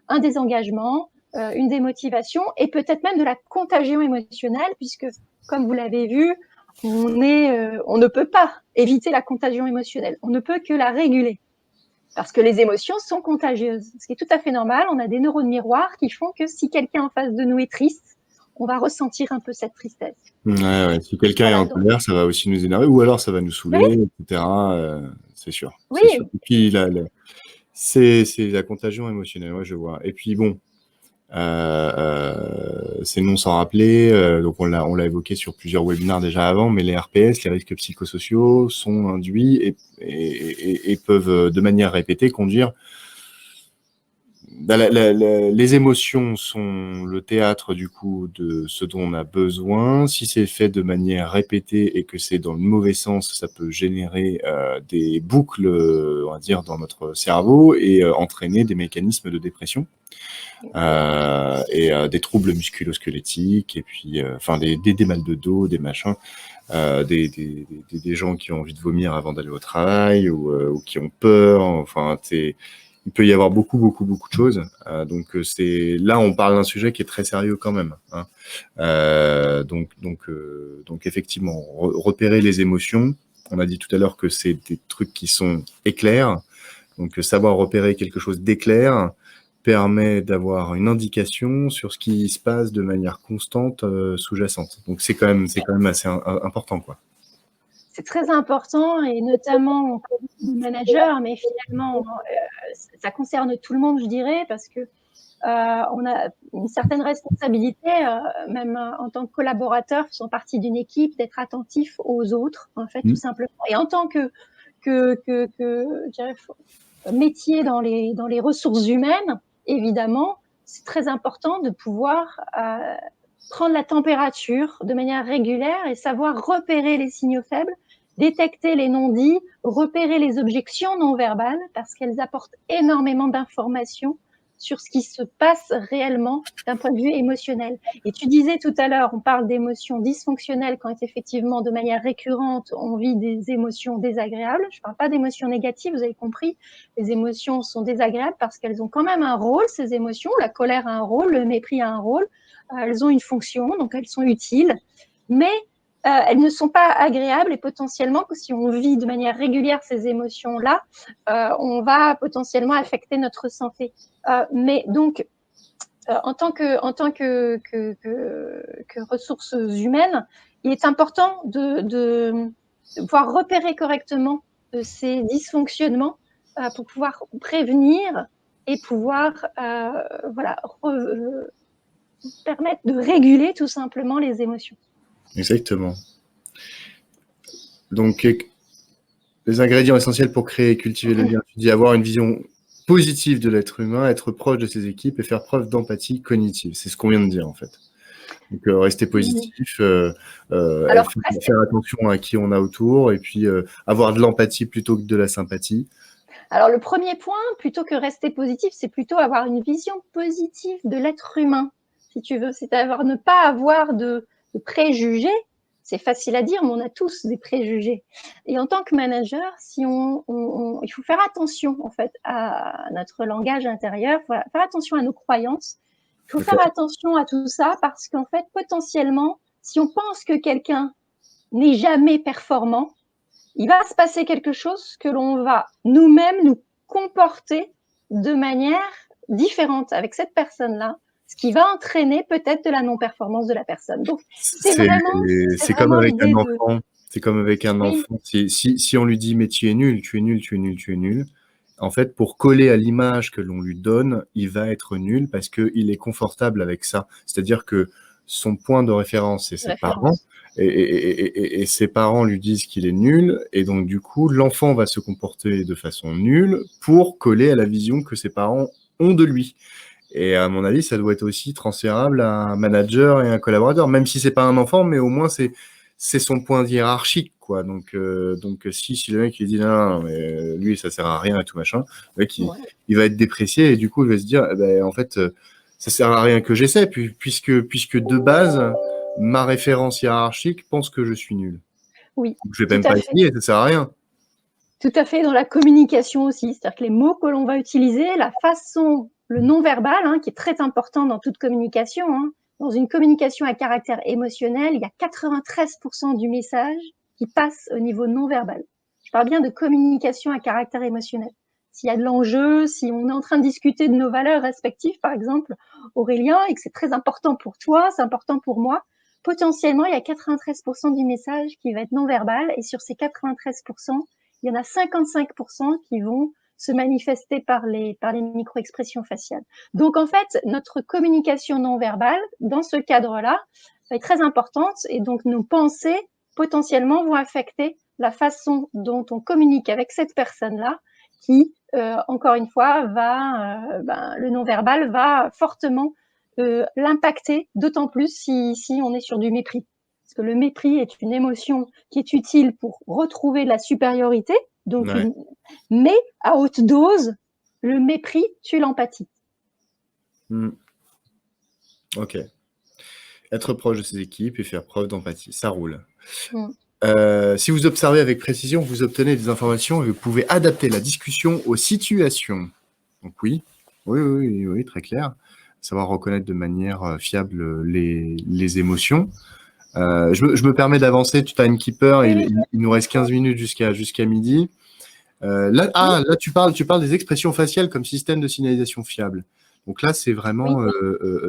un désengagement, une démotivation et peut-être même de la contagion émotionnelle puisque, comme vous l'avez vu, on ne peut pas éviter la contagion émotionnelle. On ne peut que la réguler. Parce que les émotions sont contagieuses, ce qui est tout à fait normal. On a des neurones miroirs qui font que si quelqu'un en face de nous est triste, on va ressentir un peu cette tristesse. Ouais. Si quelqu'un est en colère, ça va aussi nous énerver, ou alors ça va nous saouler, etc. C'est sûr. Oui. C'est sûr. Et puis, c'est la contagion émotionnelle, ouais, je vois. Et puis bon, c'est non sans rappeler, donc on l'a évoqué sur plusieurs webinaires déjà avant, mais les RPS, les risques psychosociaux, sont induits et peuvent de manière répétée conduire. Les émotions sont le théâtre du coup de ce dont on a besoin. Si c'est fait de manière répétée et que c'est dans le mauvais sens, ça peut générer des boucles, on va dire, dans notre cerveau et entraîner des mécanismes de dépression. Et des troubles musculo-squelettiques et puis enfin des mal de dos, des machins, des gens qui ont envie de vomir avant d'aller au travail ou qui ont peur. Enfin, il peut y avoir beaucoup de choses. Donc c'est là on parle d'un sujet qui est très sérieux quand même. Hein. Donc effectivement repérer les émotions. On a dit tout à l'heure que c'est des trucs qui sont éclairs. Donc savoir repérer quelque chose d'éclair permet d'avoir une indication sur ce qui se passe de manière constante sous-jacente. Donc c'est quand même assez important, quoi. C'est très important et notamment pour les managers, mais finalement ça concerne tout le monde, je dirais, parce que on a une certaine responsabilité, même en tant que collaborateur, faisant partie d'une équipe, d'être attentif aux autres, en fait, tout simplement. Et en tant que métier dans les ressources humaines, évidemment, c'est très important de pouvoir prendre la température de manière régulière et savoir repérer les signaux faibles, détecter les non-dits, repérer les objections non verbales parce qu'elles apportent énormément d'informations sur ce qui se passe réellement d'un point de vue émotionnel. Et tu disais tout à l'heure, on parle d'émotions dysfonctionnelles quand effectivement de manière récurrente on vit des émotions désagréables. Je ne parle pas d'émotions négatives, vous avez compris, les émotions sont désagréables parce qu'elles ont quand même un rôle, ces émotions. La colère a un rôle, le mépris a un rôle, elles ont une fonction, donc elles sont utiles. Mais elles ne sont pas agréables et potentiellement, si on vit de manière régulière ces émotions-là, on va potentiellement affecter notre santé. Mais donc, en tant que ressources humaines, il est important de pouvoir repérer correctement ces dysfonctionnements pour pouvoir prévenir et pouvoir permettre de réguler tout simplement les émotions. Exactement. Donc, les ingrédients essentiels pour créer et cultiver le lien, tu dis avoir une vision positive de l'être humain, être proche de ses équipes et faire preuve d'empathie cognitive. C'est ce qu'on vient de dire, en fait. Donc, rester positif, faire attention à qui on a autour et puis avoir de l'empathie plutôt que de la sympathie. Alors, le premier point, plutôt que rester positif, c'est plutôt avoir une vision positive de l'être humain, si tu veux. C'est-à-dire ne pas avoir de préjugés. C'est facile à dire, mais on a tous des préjugés. Et en tant que manager, il faut faire attention en fait à notre langage intérieur, il faut faire attention à nos croyances, il faut faire attention à tout ça parce qu'en fait, potentiellement, si on pense que quelqu'un n'est jamais performant, il va se passer quelque chose que l'on va nous-mêmes nous comporter de manière différente avec cette personne-là, ce qui va entraîner peut-être de la non-performance de la personne. Donc, c'est comme avec un enfant. C'est comme avec un enfant. Si on lui dit mais tu es nul, tu es nul, tu es nul, tu es nul. En fait, pour coller à l'image que l'on lui donne, il va être nul parce qu'il est confortable avec ça. C'est-à-dire que son point de référence, c'est ses parents. et ses parents lui disent qu'il est nul, et donc du coup, l'enfant va se comporter de façon nulle pour coller à la vision que ses parents ont de lui. Et à mon avis, ça doit être aussi transférable à un manager et un collaborateur, même si c'est pas un enfant, mais au moins c'est son point hiérarchique, quoi. Donc si le mec il dit non, mais lui ça sert à rien et tout machin, le mec il va être déprécié et du coup il va se dire eh ben, en fait ça sert à rien que j'essaie puisque de base ma référence hiérarchique pense que je suis nul. Oui, Donc, je vais tout même à pas fait. essayer, ça sert à rien. Tout à fait, dans la communication aussi, c'est-à-dire que les mots que l'on va utiliser, la façon, le non-verbal, hein, qui est très important dans toute communication. Hein. Dans une communication à caractère émotionnel, il y a 93% du message qui passe au niveau non-verbal. Je parle bien de communication à caractère émotionnel. S'il y a de l'enjeu, si on est en train de discuter de nos valeurs respectives, par exemple, Aurélien, et que c'est très important pour toi, c'est important pour moi, potentiellement, il y a 93% du message qui va être non-verbal, et sur ces 93%, il y en a 55% qui vont se manifester par les micro-expressions faciales. Donc, en fait, notre communication non verbale, dans ce cadre-là, est très importante et donc nos pensées, potentiellement, vont affecter la façon dont on communique avec cette personne-là qui, encore une fois, le non-verbal va fortement l'impacter, d'autant plus si on est sur du mépris. Parce que le mépris est une émotion qui est utile pour retrouver de la supériorité, donc mais à haute dose, le mépris tue l'empathie. Ok. Être proche de ses équipes et faire preuve d'empathie, ça roule. Si vous observez avec précision, vous obtenez des informations et vous pouvez adapter la discussion aux situations. Donc oui, très clair. Savoir reconnaître de manière fiable les émotions. Je me permets d'avancer, tu timekeeper, il nous reste 15 minutes jusqu'à midi. Là, tu parles des expressions faciales comme système de signalisation fiable. Donc là, c'est vraiment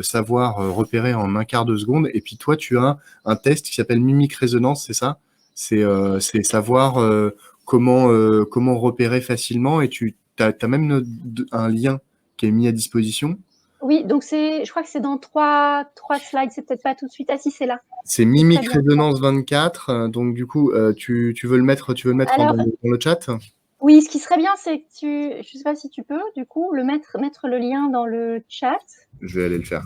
savoir repérer en un quart de seconde. Et puis toi, tu as un test qui s'appelle mimique résonance, c'est ça? C'est savoir comment repérer facilement. Et tu as même un lien qui est mis à disposition. Oui, donc je crois que c'est dans trois slides, c'est peut-être pas tout de suite. Ah si, c'est là. C'est Mimic Résonance 24. Donc du coup, tu veux le mettre Alors, dans le chat? Oui, ce qui serait bien, c'est que je sais pas si tu peux, du coup, mettre le lien dans le chat. Je vais aller le faire.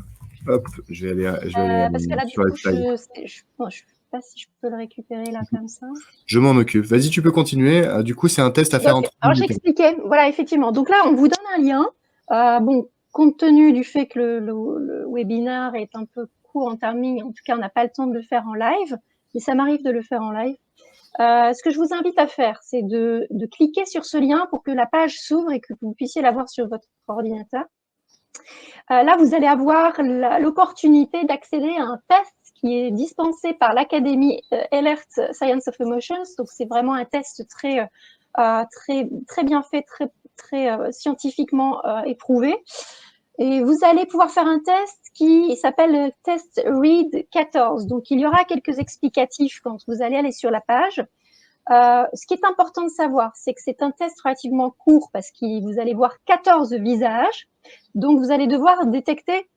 Hop, je vais aller parce que là, du coup, je sais pas si je peux le récupérer là comme ça. Je m'en occupe. Vas-y, tu peux continuer. Du coup, c'est un test à faire en 3 minutes. Alors, j'expliquais. Voilà, effectivement. Donc là, on vous donne un lien. Bon, compte tenu du fait que le webinaire est un peu court en timing, en tout cas, on n'a pas le temps de le faire en live, mais ça m'arrive de le faire en live. Ce que je vous invite à faire, c'est de cliquer sur ce lien pour que la page s'ouvre et que vous puissiez la voir sur votre ordinateur. Là, vous allez avoir l'opportunité d'accéder à un test qui est dispensé par l'Académie Alert Science of Emotions. Donc, c'est vraiment un test très bien fait, très scientifiquement éprouvé. Et vous allez pouvoir faire un test qui s'appelle le test READ 14. Donc, il y aura quelques explicatifs quand vous allez aller sur la page. Ce qui est important de savoir, c'est que c'est un test relativement court parce que vous allez voir 14 visages. Donc, vous allez devoir détecter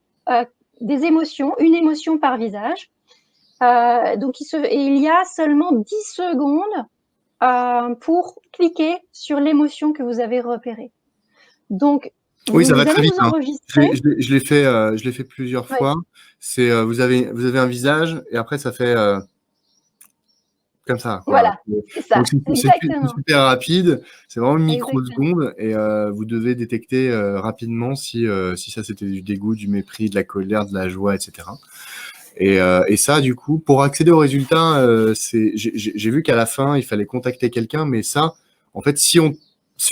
des émotions, une émotion par visage. Et il y a seulement 10 secondes pour cliquer sur l'émotion que vous avez repérée. Donc, oui, ça va très vite. Je l'ai fait plusieurs fois. C'est vous avez un visage et après ça fait comme ça. Quoi. Voilà, c'est ça. C'est super rapide. C'est vraiment une microseconde et vous devez détecter rapidement si ça c'était du dégoût, du mépris, de la colère, de la joie, etc. Et ça, du coup, pour accéder aux résultats, j'ai vu qu'à la fin, il fallait contacter quelqu'un, mais ça, en fait, si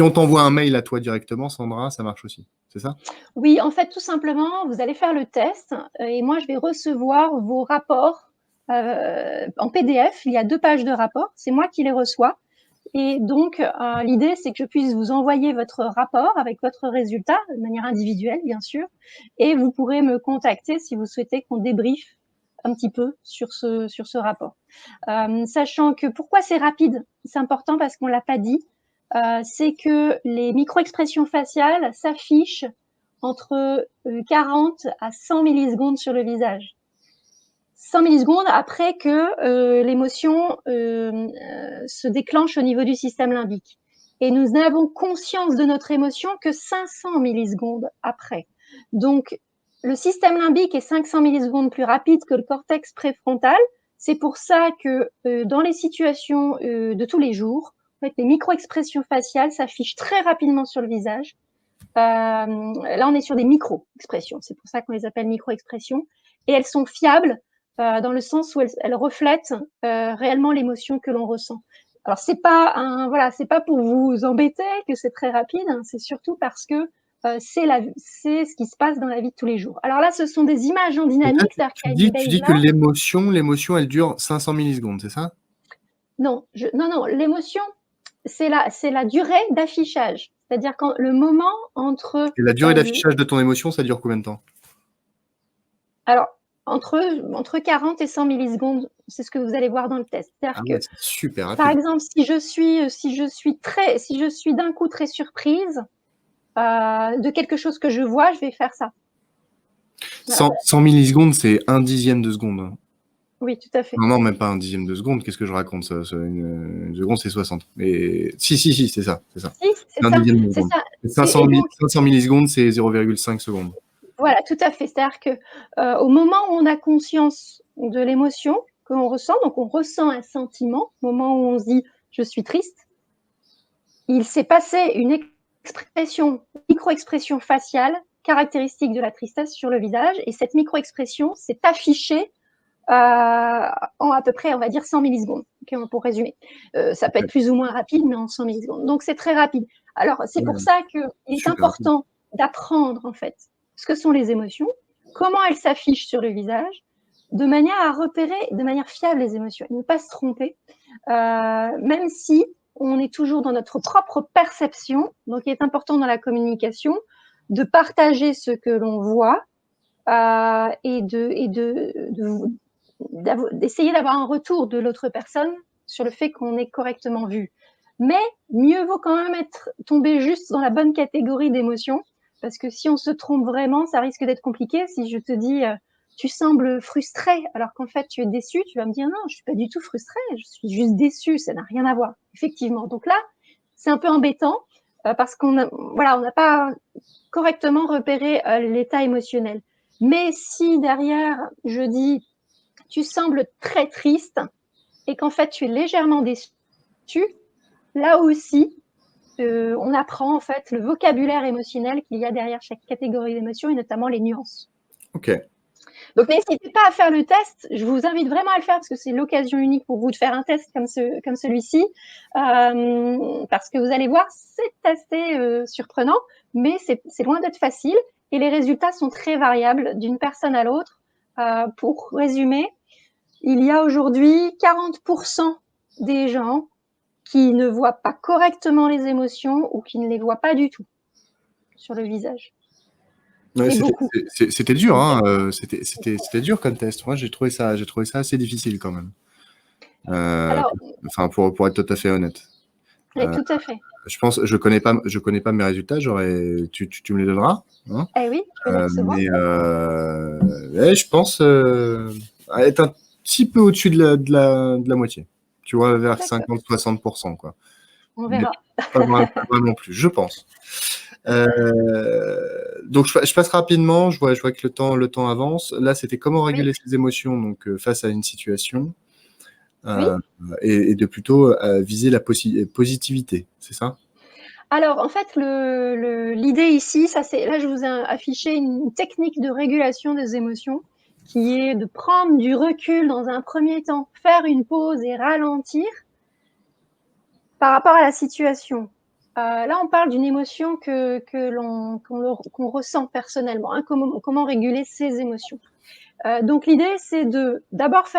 on t'envoie un mail à toi directement, Sandra, ça marche aussi. C'est ça? Oui, en fait, tout simplement, vous allez faire le test et moi, je vais recevoir vos rapports en PDF. Il y a 2 pages de rapports. C'est moi qui les reçois. Et donc, l'idée, c'est que je puisse vous envoyer votre rapport avec votre résultat de manière individuelle, bien sûr. Et vous pourrez me contacter si vous souhaitez qu'on débriefe un petit peu sur ce rapport. Sachant que pourquoi c'est rapide? C'est important parce qu'on l'a pas dit. C'est que les micro-expressions faciales s'affichent entre 40 à 100 millisecondes sur le visage. 100 millisecondes après que l'émotion se déclenche au niveau du système limbique. Et nous n'avons conscience de notre émotion que 500 millisecondes après. Donc, le système limbique est 500 millisecondes plus rapide que le cortex préfrontal. C'est pour ça que dans les situations de tous les jours, en fait, les micro-expressions faciales s'affichent très rapidement sur le visage. Là, on est sur des micro-expressions. C'est pour ça qu'on les appelle micro-expressions. Et elles sont fiables dans le sens où elles reflètent réellement l'émotion que l'on ressent. Alors, c'est pas pour vous embêter que c'est très rapide, hein, c'est surtout parce que c'est ce qui se passe dans la vie de tous les jours. Alors là, ce sont des images en dynamique, c'est-à-dire qu'il y a une Tu dis que baseline. l'émotion, elle dure 500 millisecondes, c'est ça? Non, l'émotion, c'est la durée d'affichage. C'est-à-dire quand le moment entre. Et la durée d'affichage de ton émotion, ça dure combien de temps? Alors, entre 40 et 100 millisecondes, c'est ce que vous allez voir dans le test. C'est-à-dire que, C'est super rapide. par exemple, si je suis d'un coup très surprise de quelque chose que je vois, je vais faire ça. 100 millisecondes, c'est 1/10 de seconde. Oui, tout à fait. Non, même pas 1/10 de seconde. Qu'est-ce que je raconte ça? Une seconde, c'est 60. Mais si, c'est ça. Si, c'est ça. 1/10 de seconde. 500 millisecondes, c'est 0,5 secondes. Voilà, tout à fait. C'est-à-dire que au moment où on a conscience de l'émotion que l'on ressent, donc on ressent un sentiment, au moment où on se dit « je suis triste », il s'est passé une micro-expression faciale caractéristique de la tristesse sur le visage, et cette micro-expression s'est affichée en à peu près, on va dire, 100 millisecondes, pour résumer. Ça peut être plus ou moins rapide, mais en 100 millisecondes. Donc, c'est très rapide. Alors, c'est pour ça qu'il est important d'apprendre, en fait, ce que sont les émotions, comment elles s'affichent sur le visage, de manière à repérer de manière fiable les émotions, et ne pas se tromper, même si on est toujours dans notre propre perception. Donc, il est important dans la communication de partager ce que l'on voit et d'essayer d'avoir un retour de l'autre personne sur le fait qu'on est correctement vu. Mais mieux vaut quand même tomber juste dans la bonne catégorie d'émotions, parce que si on se trompe vraiment, ça risque d'être compliqué. Si je te dis tu sembles frustré, alors qu'en fait tu es déçu, tu vas me dire non, je suis pas du tout frustré, je suis juste déçu, ça n'a rien à voir. Effectivement. Donc là, c'est un peu embêtant parce qu'on n'a pas correctement repéré l'état émotionnel. Mais si derrière je dis tu sembles très triste et qu'en fait tu es légèrement déçu, là aussi on apprend en fait le vocabulaire émotionnel qu'il y a derrière chaque catégorie d'émotions et notamment les nuances. Ok. Donc n'hésitez pas à faire le test, je vous invite vraiment à le faire parce que c'est l'occasion unique pour vous de faire un test comme celui-ci, parce que vous allez voir, c'est assez surprenant, mais c'est loin d'être facile et les résultats sont très variables d'une personne à l'autre. Pour résumer, il y a aujourd'hui 40% des gens qui ne voient pas correctement les émotions ou qui ne les voient pas du tout sur le visage. Ouais, c'était dur, hein. C'était dur comme test. Moi, j'ai trouvé ça assez difficile quand même. Alors, enfin, pour être tout à fait honnête. tout à fait. Je connais pas mes résultats. Tu me les donneras, hein? Eh oui, je vais les recevoir. Mais je pense être un petit peu au-dessus de la moitié. Tu vois, vers 50-60%, quoi. On verra. Pas vraiment plus, je pense. Donc je passe rapidement, je vois que le temps avance. Là, c'était comment réguler ses émotions donc face à une situation et de plutôt viser la positivité, c'est ça? Alors, en fait, l'idée ici, là, je vous ai affiché une technique de régulation des émotions qui est de prendre du recul dans un premier temps, faire une pause et ralentir par rapport à la situation. Là, on parle d'une émotion qu'on ressent personnellement, hein, comment réguler ses émotions. Donc, l'idée, c'est d'abord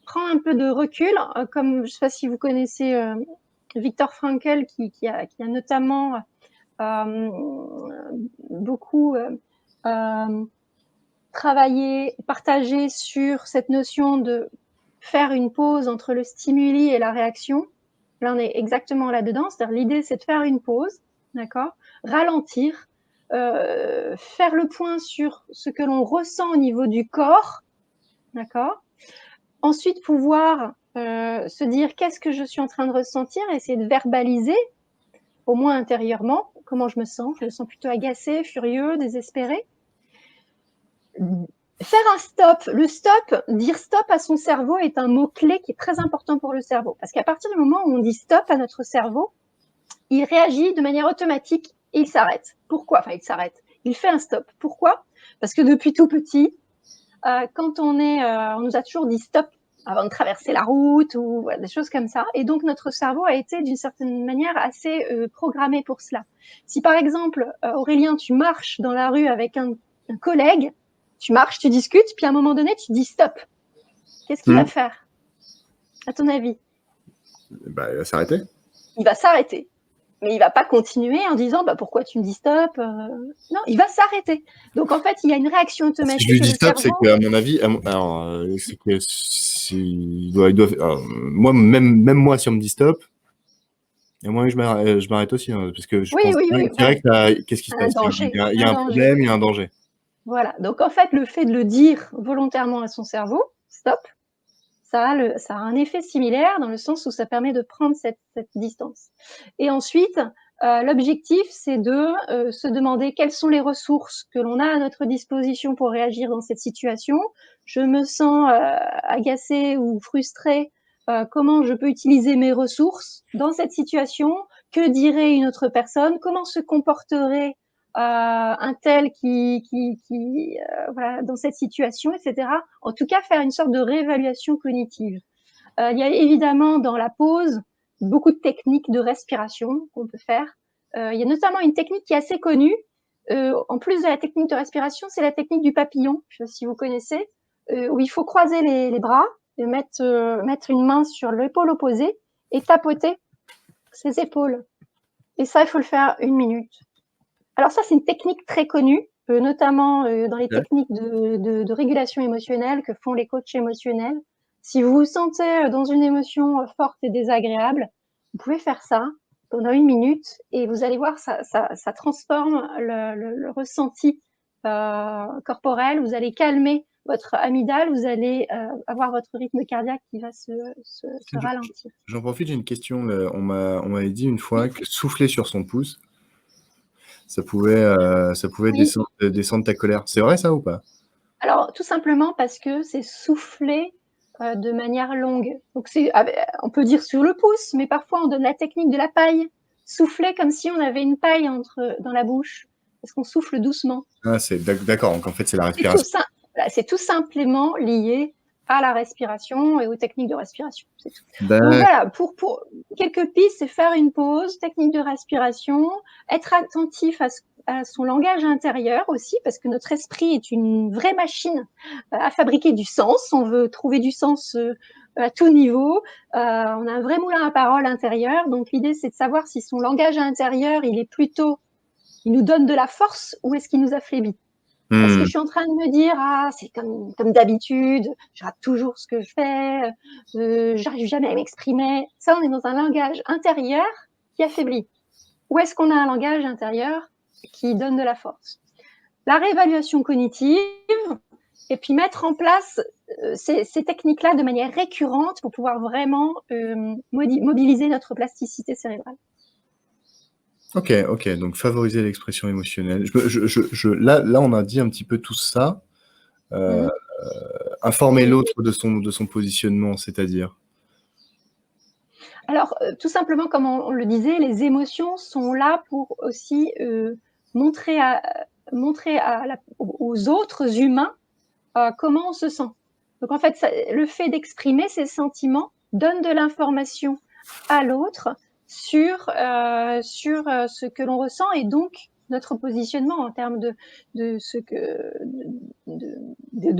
prendre un peu de recul, comme je ne sais pas si vous connaissez Viktor Frankl, qui a notamment beaucoup travaillé, partagé sur cette notion de faire une pause entre le stimuli et la réaction. Là, on est exactement là-dedans. C'est-à-dire, l'idée, c'est de faire une pause, d'accord, ralentir, faire le point sur ce que l'on ressent au niveau du corps D'accord. Ensuite, pouvoir se dire qu'est-ce que je suis en train de ressentir, essayer de verbaliser, au moins intérieurement, comment je me sens. Je me sens plutôt agacé, furieux, désespéré. Faire un stop. Le stop, dire stop à son cerveau est un mot-clé qui est très important pour le cerveau. Parce qu'à partir du moment où on dit stop à notre cerveau, il réagit de manière automatique et il s'arrête. Pourquoi? Enfin, il s'arrête. Il fait un stop. Pourquoi? Parce que depuis tout petit, quand on nous a toujours dit stop avant de traverser la route ou voilà, des choses comme ça. Et donc, notre cerveau a été d'une certaine manière assez programmé pour cela. Si par exemple, Aurélien, tu marches dans la rue avec un collègue, tu marches, tu discutes, puis à un moment donné, tu dis stop. Qu'est-ce qu'il va faire, à ton avis? Il va s'arrêter. Il va s'arrêter. Mais il va pas continuer en disant pourquoi tu me dis stop. Non, il va s'arrêter. Donc en fait, il y a une réaction automatique. Si je lui dis stop, c'est qu'à mon avis, c'est que moi, même moi, si on me dit stop, et moi, je m'arrête aussi, hein, parce que je pense direct à qu'est-ce qui se passe. Il y a un problème, il y a un danger. Voilà. Donc en fait, le fait de le dire volontairement à son cerveau, stop, ça a un effet similaire dans le sens où ça permet de prendre cette distance. Et ensuite, l'objectif, c'est de se demander quelles sont les ressources que l'on a à notre disposition pour réagir dans cette situation. Je me sens agacée ou frustrée. Comment je peux utiliser mes ressources dans cette situation? Que dirait une autre personne? Comment se comporterait un tel voilà, dans cette situation, etc. En tout cas, faire une sorte de réévaluation cognitive. Il y a évidemment dans la pause beaucoup de techniques de respiration qu'on peut faire. Il y a notamment une technique qui est assez connue. En plus de la technique de respiration, c'est la technique du papillon, je ne sais pas si vous connaissez, où il faut croiser les bras, et mettre une main sur l'épaule opposée et tapoter ses épaules. Et ça, il faut le faire 1 minute. Alors ça, c'est une technique très connue, notamment dans les techniques de régulation émotionnelle que font les coachs émotionnels. Si vous vous sentez dans une émotion forte et désagréable, vous pouvez faire ça pendant 1 minute et vous allez voir, ça transforme le ressenti corporel. Vous allez calmer votre amygdale, vous allez avoir votre rythme cardiaque qui va se ralentir. J'en profite, j'ai une question. On m'avait dit une fois que souffler sur son pouce, ça pouvait descendre ta colère. C'est vrai ça ou pas? Alors, tout simplement parce que c'est souffler de manière longue. Donc, on peut dire sur le pouce, mais parfois on donne la technique de la paille. Souffler comme si on avait une paille dans la bouche, parce qu'on souffle doucement. Ah, d'accord. Donc, en fait, c'est la respiration. C'est tout simplement lié à la respiration et aux techniques de respiration. C'est tout. Donc voilà, pour quelques pistes, c'est faire une pause, technique de respiration, être attentif à son langage intérieur aussi, parce que notre esprit est une vraie machine à fabriquer du sens. On veut trouver du sens à tout niveau. On a un vrai moulin à parole intérieur. Donc l'idée, c'est de savoir si son langage intérieur, il nous donne de la force ou est-ce qu'il nous affaiblit. Est-ce que je suis en train de me dire c'est comme d'habitude, je rate toujours ce que je fais, j'arrive jamais à m'exprimer. Ça, on est dans un langage intérieur qui affaiblit. Ou est-ce qu'on a un langage intérieur qui donne de la force? La réévaluation cognitive et puis mettre en place ces techniques-là de manière récurrente pour pouvoir vraiment mobiliser notre plasticité cérébrale. Ok. Donc, favoriser l'expression émotionnelle. Là, on a dit un petit peu tout ça. Informer l'autre de son positionnement, c'est-à-dire? Alors, tout simplement, comme on le disait, les émotions sont là pour aussi montrer aux autres humains comment on se sent. Donc, en fait, le fait d'exprimer ces sentiments donne de l'information à l'autre sur ce que l'on ressent et donc notre positionnement en termes de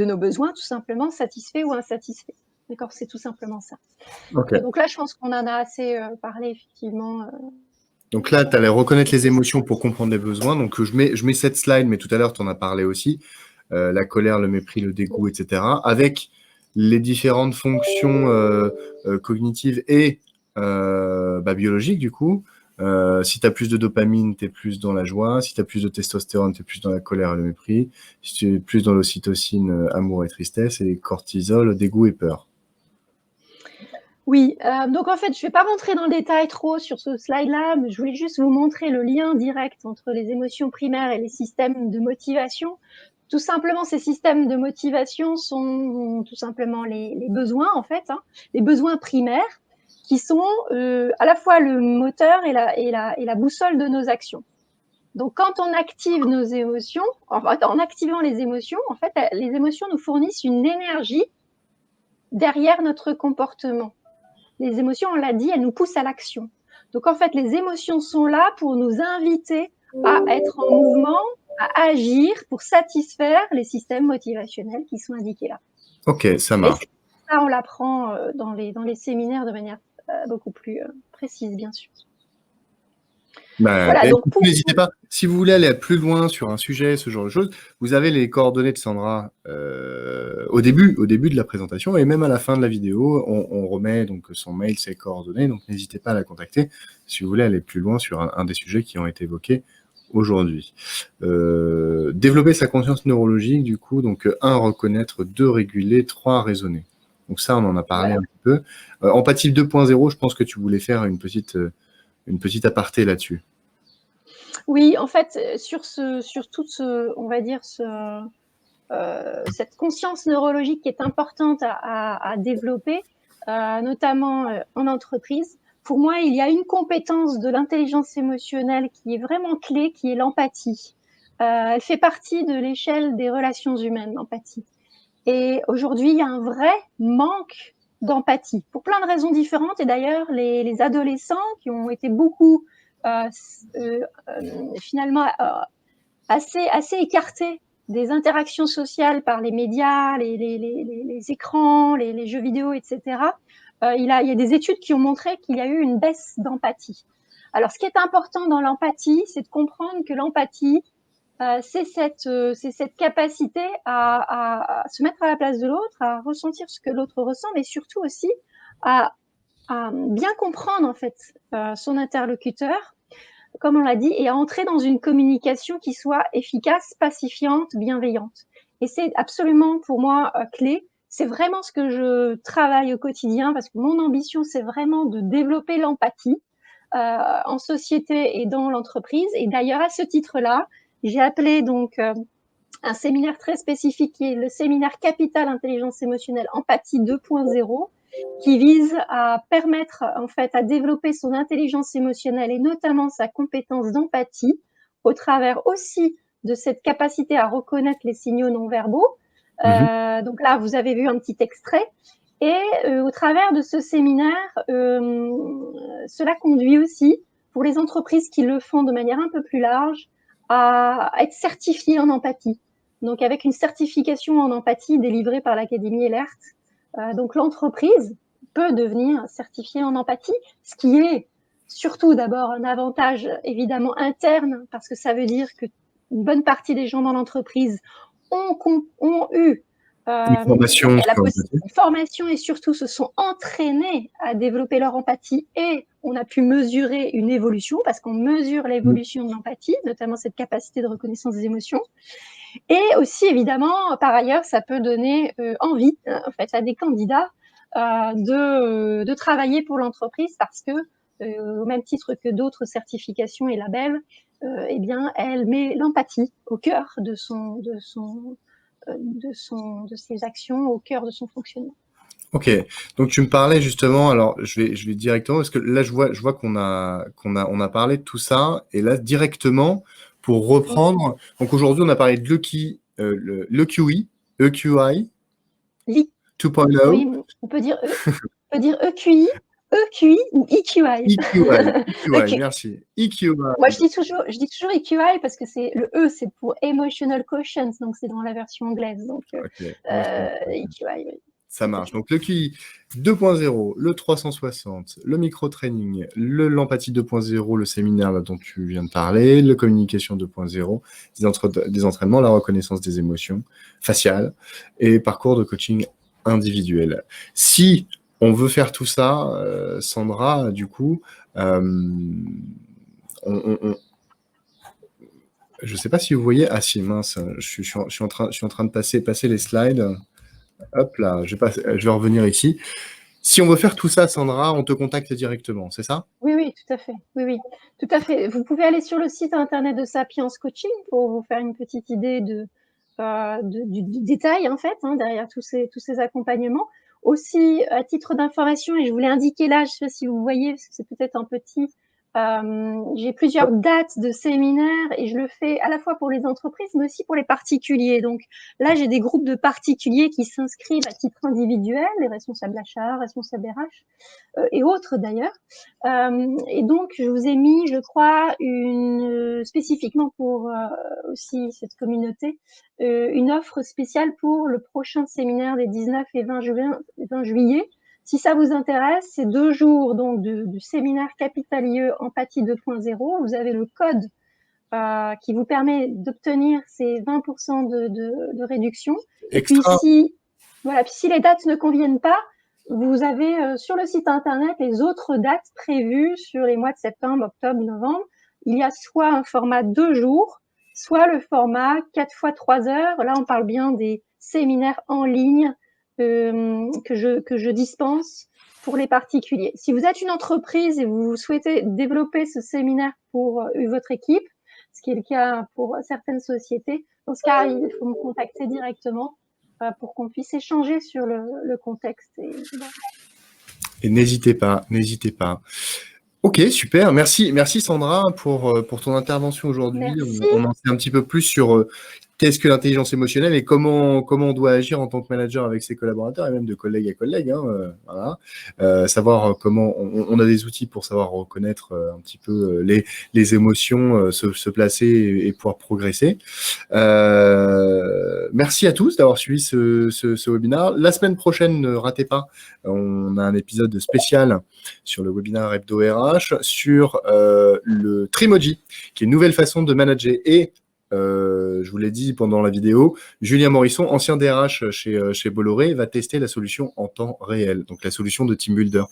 nos besoins, tout simplement, satisfaits ou insatisfaits. D'accord, c'est tout simplement ça. Okay. Donc là, je pense qu'on en a assez parlé, effectivement. Donc là, tu allais reconnaître les émotions pour comprendre les besoins. Donc je mets cette slide, mais tout à l'heure, tu en as parlé aussi. La colère, le mépris, le dégoût, etc. Avec les différentes fonctions cognitives et biologiques, du coup. Si tu as plus de dopamine, tu es plus dans la joie. Si tu as plus de testostérone, tu es plus dans la colère et le mépris. Si tu es plus dans l'ocytocine, amour et tristesse, et cortisol, dégoût et peur. Oui, donc en fait, je ne vais pas rentrer dans le détail trop sur ce slide-là, mais je voulais juste vous montrer le lien direct entre les émotions primaires et les systèmes de motivation. Tout simplement, ces systèmes de motivation sont tout simplement les besoins, en fait, hein, les besoins primaires, qui sont à la fois le moteur et la boussole de nos actions. Donc, quand on active nos émotions, en activant les émotions, en fait, les émotions nous fournissent une énergie derrière notre comportement. Les émotions, on l'a dit, elles nous poussent à l'action. Donc, en fait, les émotions sont là pour nous inviter à être en mouvement, à agir pour satisfaire les systèmes motivationnels qui sont indiqués là. Ok, ça marche. Et ça, on l'apprend dans les séminaires de manière beaucoup plus précise, bien sûr. Voilà, donc n'hésitez pas, si vous voulez aller plus loin sur un sujet, ce genre de choses, vous avez les coordonnées de Sandra au début de la présentation et même à la fin de la vidéo, on remet donc son mail, ses coordonnées, donc n'hésitez pas à la contacter si vous voulez aller plus loin sur un des sujets qui ont été évoqués aujourd'hui. Développer sa conscience neurologique, du coup, donc 1, reconnaître, 2, réguler, 3, raisonner. Donc ça, on en a parlé un petit peu. Empathie 2.0, je pense que tu voulais faire une petite aparté là-dessus. Oui, en fait, sur toute on va dire, cette conscience neurologique qui est importante à développer, notamment en entreprise, pour moi, il y a une compétence de l'intelligence émotionnelle qui est vraiment clé, qui est l'empathie. Elle fait partie de l'échelle des relations humaines, l'empathie. Et aujourd'hui, il y a un vrai manque d'empathie, pour plein de raisons différentes. Et d'ailleurs, les adolescents qui ont été beaucoup finalement assez écartés des interactions sociales par les médias, les écrans, les jeux vidéo, etc. Il y a des études qui ont montré qu'il y a eu une baisse d'empathie. Alors, ce qui est important dans l'empathie, c'est de comprendre que l'empathie, c'est cette capacité à se mettre à la place de l'autre, à ressentir ce que l'autre ressent, mais surtout aussi à bien comprendre en fait son interlocuteur, comme on l'a dit, et à entrer dans une communication qui soit efficace, pacifiante, bienveillante. Et c'est absolument pour moi clé. C'est vraiment ce que je travaille au quotidien parce que mon ambition, c'est vraiment de développer l'empathie en société et dans l'entreprise. Et d'ailleurs, à ce titre-là, j'ai appelé donc un séminaire très spécifique qui est le séminaire Capital Intelligence Émotionnelle Empathie 2.0, qui vise à permettre en fait à développer son intelligence émotionnelle et notamment sa compétence d'empathie au travers aussi de cette capacité à reconnaître les signaux non verbaux. Donc là, vous avez vu un petit extrait. Et au travers de ce séminaire, cela conduit aussi, pour les entreprises qui le font de manière un peu plus large, à être certifiées en empathie. Donc avec une certification en empathie délivrée par l'Académie Elert, donc l'entreprise peut devenir certifiée en empathie, ce qui est surtout d'abord un avantage évidemment interne, parce que ça veut dire que une bonne partie des gens dans l'entreprise ont eu une formation et surtout se sont entraînés à développer leur empathie et on a pu mesurer une évolution parce qu'on mesure l'évolution de l'empathie, notamment cette capacité de reconnaissance des émotions. Et aussi, évidemment, par ailleurs, ça peut donner envie en fait, à des candidats de travailler pour l'entreprise parce que, au même titre que d'autres certifications et labels, eh bien, elle met l'empathie au cœur de ses actions, au cœur de son fonctionnement. Ok, donc tu me parlais justement, alors je vais directement, parce que là je vois qu'on a parlé de tout ça, et là directement, pour reprendre, donc aujourd'hui on a parlé de l'EQI, l'EQI, EQI, 2.0. Oui, on peut dire EQI, EQI ou EQI. EQI, merci. EQI. Moi, je dis toujours EQI parce que le E, c'est pour Emotional Quotient, donc c'est dans la version anglaise. Donc, EQI, oui. Ça marche. Donc, le QI 2.0, le 360, le micro-training, l'empathie 2.0, le séminaire là, dont tu viens de parler, le communication 2.0, des entraînements, la reconnaissance des émotions faciales et parcours de coaching individuel. Si on veut faire tout ça, Sandra, du coup, Je ne sais pas si vous voyez. Ah si, mince, je suis en train de passer les slides. Hop là, je vais revenir ici. Si on veut faire tout ça, Sandra, on te contacte directement, c'est ça? Oui, oui, tout à fait. Oui, oui, tout à fait. Vous pouvez aller sur le site internet de Sapiens Coaching pour vous faire une petite idée du détail, en fait, hein, derrière tous ces accompagnements. Aussi, à titre d'information, et je voulais indiquer là, je ne sais pas si vous voyez, parce que c'est peut-être un petit, j'ai plusieurs dates de séminaires et je le fais à la fois pour les entreprises, mais aussi pour les particuliers. Donc là, j'ai des groupes de particuliers qui s'inscrivent à titre individuel, les responsables d'achat, responsables RH, et autres d'ailleurs. Et donc, je vous ai mis, je crois, spécifiquement pour aussi cette communauté, une offre spéciale pour le prochain séminaire des 19 et 20 juillet. Si ça vous intéresse, c'est 2 jours donc du séminaire Capitalieux Empathie 2.0. Vous avez le code qui vous permet d'obtenir ces 20% de réduction. Et puis Extra. si les dates ne conviennent pas, vous avez sur le site internet les autres dates prévues sur les mois de septembre, octobre, novembre. Il y a soit un format 2 jours, soit le format 4 fois 3 heures. Là, on parle bien des séminaires en ligne que je dispense pour les particuliers. Si vous êtes une entreprise et vous souhaitez développer ce séminaire pour votre équipe, ce qui est le cas pour certaines sociétés, dans ce cas, il faut me contacter directement pour qu'on puisse échanger sur le contexte. Et n'hésitez pas, n'hésitez pas. Ok, super. Merci Sandra pour ton intervention aujourd'hui. Merci. On en sait un petit peu plus sur qu'est-ce que l'intelligence émotionnelle et comment on doit agir en tant que manager avec ses collaborateurs et même de collègue à collègue. Hein, voilà. Savoir comment on a des outils pour savoir reconnaître un petit peu les émotions, se placer et pouvoir progresser. Merci à tous d'avoir suivi ce webinaire. La semaine prochaine, ne ratez pas, on a un épisode spécial sur le webinaire Hebdo RH sur le Trimoji, qui est une nouvelle façon de manager. Et je vous l'ai dit pendant la vidéo, Julien Morisson, ancien DRH chez Bolloré, va tester la solution en temps réel, donc la solution de TeamBuilder,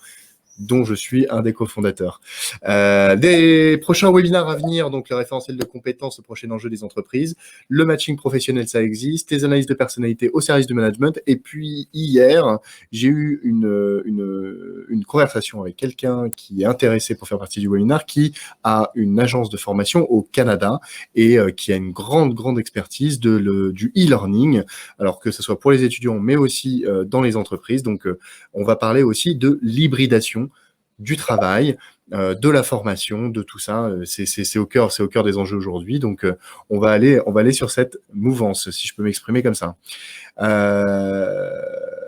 dont je suis un des cofondateurs. Des prochains webinaires à venir, donc le référentiel de compétences, le prochain enjeu des entreprises, le matching professionnel, ça existe, les analyses de personnalité au service du management, et puis hier, j'ai eu une conversation avec quelqu'un qui est intéressé pour faire partie du webinaire, qui a une agence de formation au Canada et qui a une grande expertise du e-learning, alors que ce soit pour les étudiants, mais aussi dans les entreprises. Donc, on va parler aussi de l'hybridation du travail, de la formation, de tout ça. C'est au cœur des enjeux aujourd'hui. Donc, on va aller sur cette mouvance, si je peux m'exprimer comme ça.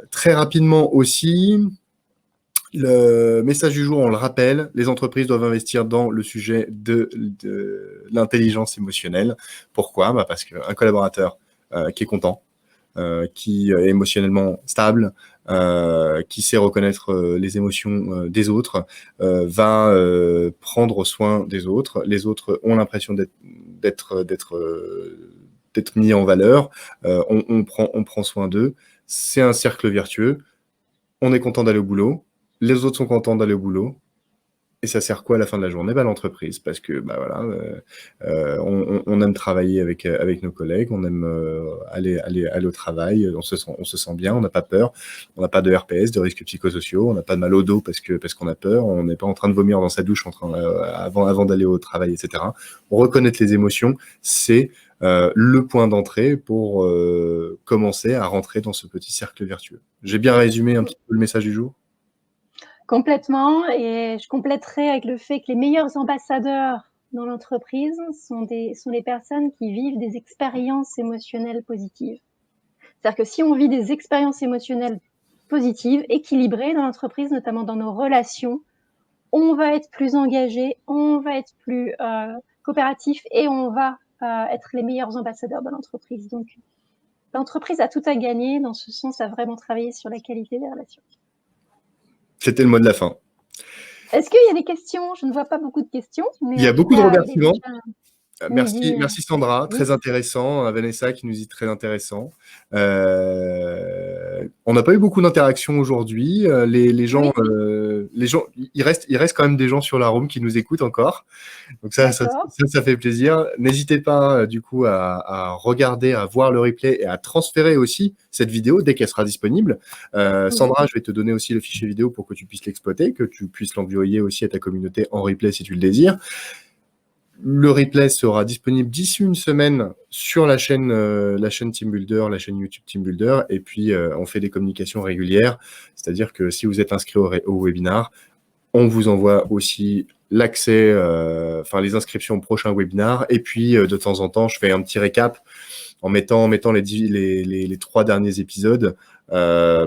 Très rapidement aussi, le message du jour, on le rappelle, les entreprises doivent investir dans le sujet de l'intelligence émotionnelle. Pourquoi? Parce qu'un collaborateur qui est content, qui est émotionnellement stable, qui sait reconnaître les émotions des autres, va prendre soin des autres. Les autres ont l'impression d'être mis en valeur. On prend soin d'eux. C'est un cercle vertueux. On est content d'aller au boulot. Les autres sont contents d'aller au boulot. Et ça sert quoi à la fin de la journée? L'entreprise, parce que voilà, on aime travailler avec nos collègues, on aime aller au travail, on se sent bien, on n'a pas peur, on n'a pas de RPS, de risques psychosociaux, on n'a pas de mal au dos parce qu'on a peur, on n'est pas en train de vomir dans sa douche avant d'aller au travail, etc. Reconnaître les émotions, c'est le point d'entrée pour commencer à rentrer dans ce petit cercle vertueux. J'ai bien résumé un petit peu le message du jour? Complètement, et je compléterai avec le fait que les meilleurs ambassadeurs dans l'entreprise sont les personnes qui vivent des expériences émotionnelles positives. C'est-à-dire que si on vit des expériences émotionnelles positives, équilibrées dans l'entreprise, notamment dans nos relations, on va être plus engagé, on va être plus coopératif et on va être les meilleurs ambassadeurs de l'entreprise. Donc, l'entreprise a tout à gagner dans ce sens à vraiment travailler sur la qualité des relations. C'était le mot de la fin. Est-ce qu'il y a des questions? Je ne vois pas beaucoup de questions. Mais il y a beaucoup de remerciements. Merci, Mehdi, merci Sandra, oui, très intéressant. Vanessa qui nous dit très intéressant. On n'a pas eu beaucoup d'interactions aujourd'hui. oui, Les gens, il reste quand même des gens sur la room qui nous écoutent encore. Donc d'accord. ça fait plaisir. N'hésitez pas du coup à regarder, à voir le replay et à transférer aussi cette vidéo dès qu'elle sera disponible. Mhm. Sandra, je vais te donner aussi le fichier vidéo pour que tu puisses l'exploiter, que tu puisses l'envoyer aussi à ta communauté en replay si tu le désires. Le replay sera disponible d'ici une semaine sur la chaîne Team Builder, la chaîne YouTube Team Builder. Et puis, on fait des communications régulières. C'est-à-dire que si vous êtes inscrit au webinar, on vous envoie aussi l'accès, les inscriptions au prochain webinar. Et puis, de temps en temps, je fais un petit récap en mettant les 3 derniers épisodes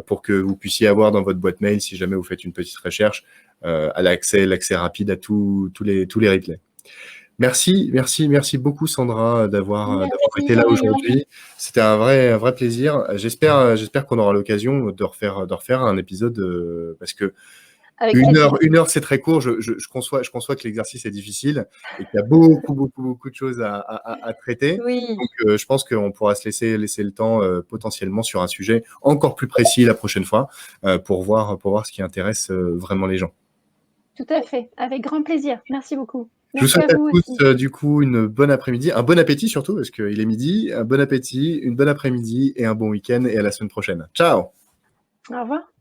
pour que vous puissiez avoir dans votre boîte mail, si jamais vous faites une petite recherche, l'accès rapide à tous les replays. Merci beaucoup Sandra d'avoir été Merci, là Aurélien. aujourd'hui. C'était un vrai plaisir. J'espère qu'on aura l'occasion de refaire un épisode parce que Avec plaisir. une heure c'est très court. Je conçois que l'exercice est difficile et qu'il y a beaucoup de choses à traiter. Oui, Donc je pense qu'on pourra se laisser le temps potentiellement sur un sujet encore plus précis la prochaine fois pour voir ce qui intéresse vraiment les gens. tout à fait. Avec grand plaisir. Merci beaucoup. Je vous Merci à souhaite à vous tous, aussi. du coup, une bonne après-midi, un bon appétit surtout, parce qu'il est midi, un bon appétit, une bonne après-midi et un bon week-end et à la semaine prochaine. Ciao! Au revoir.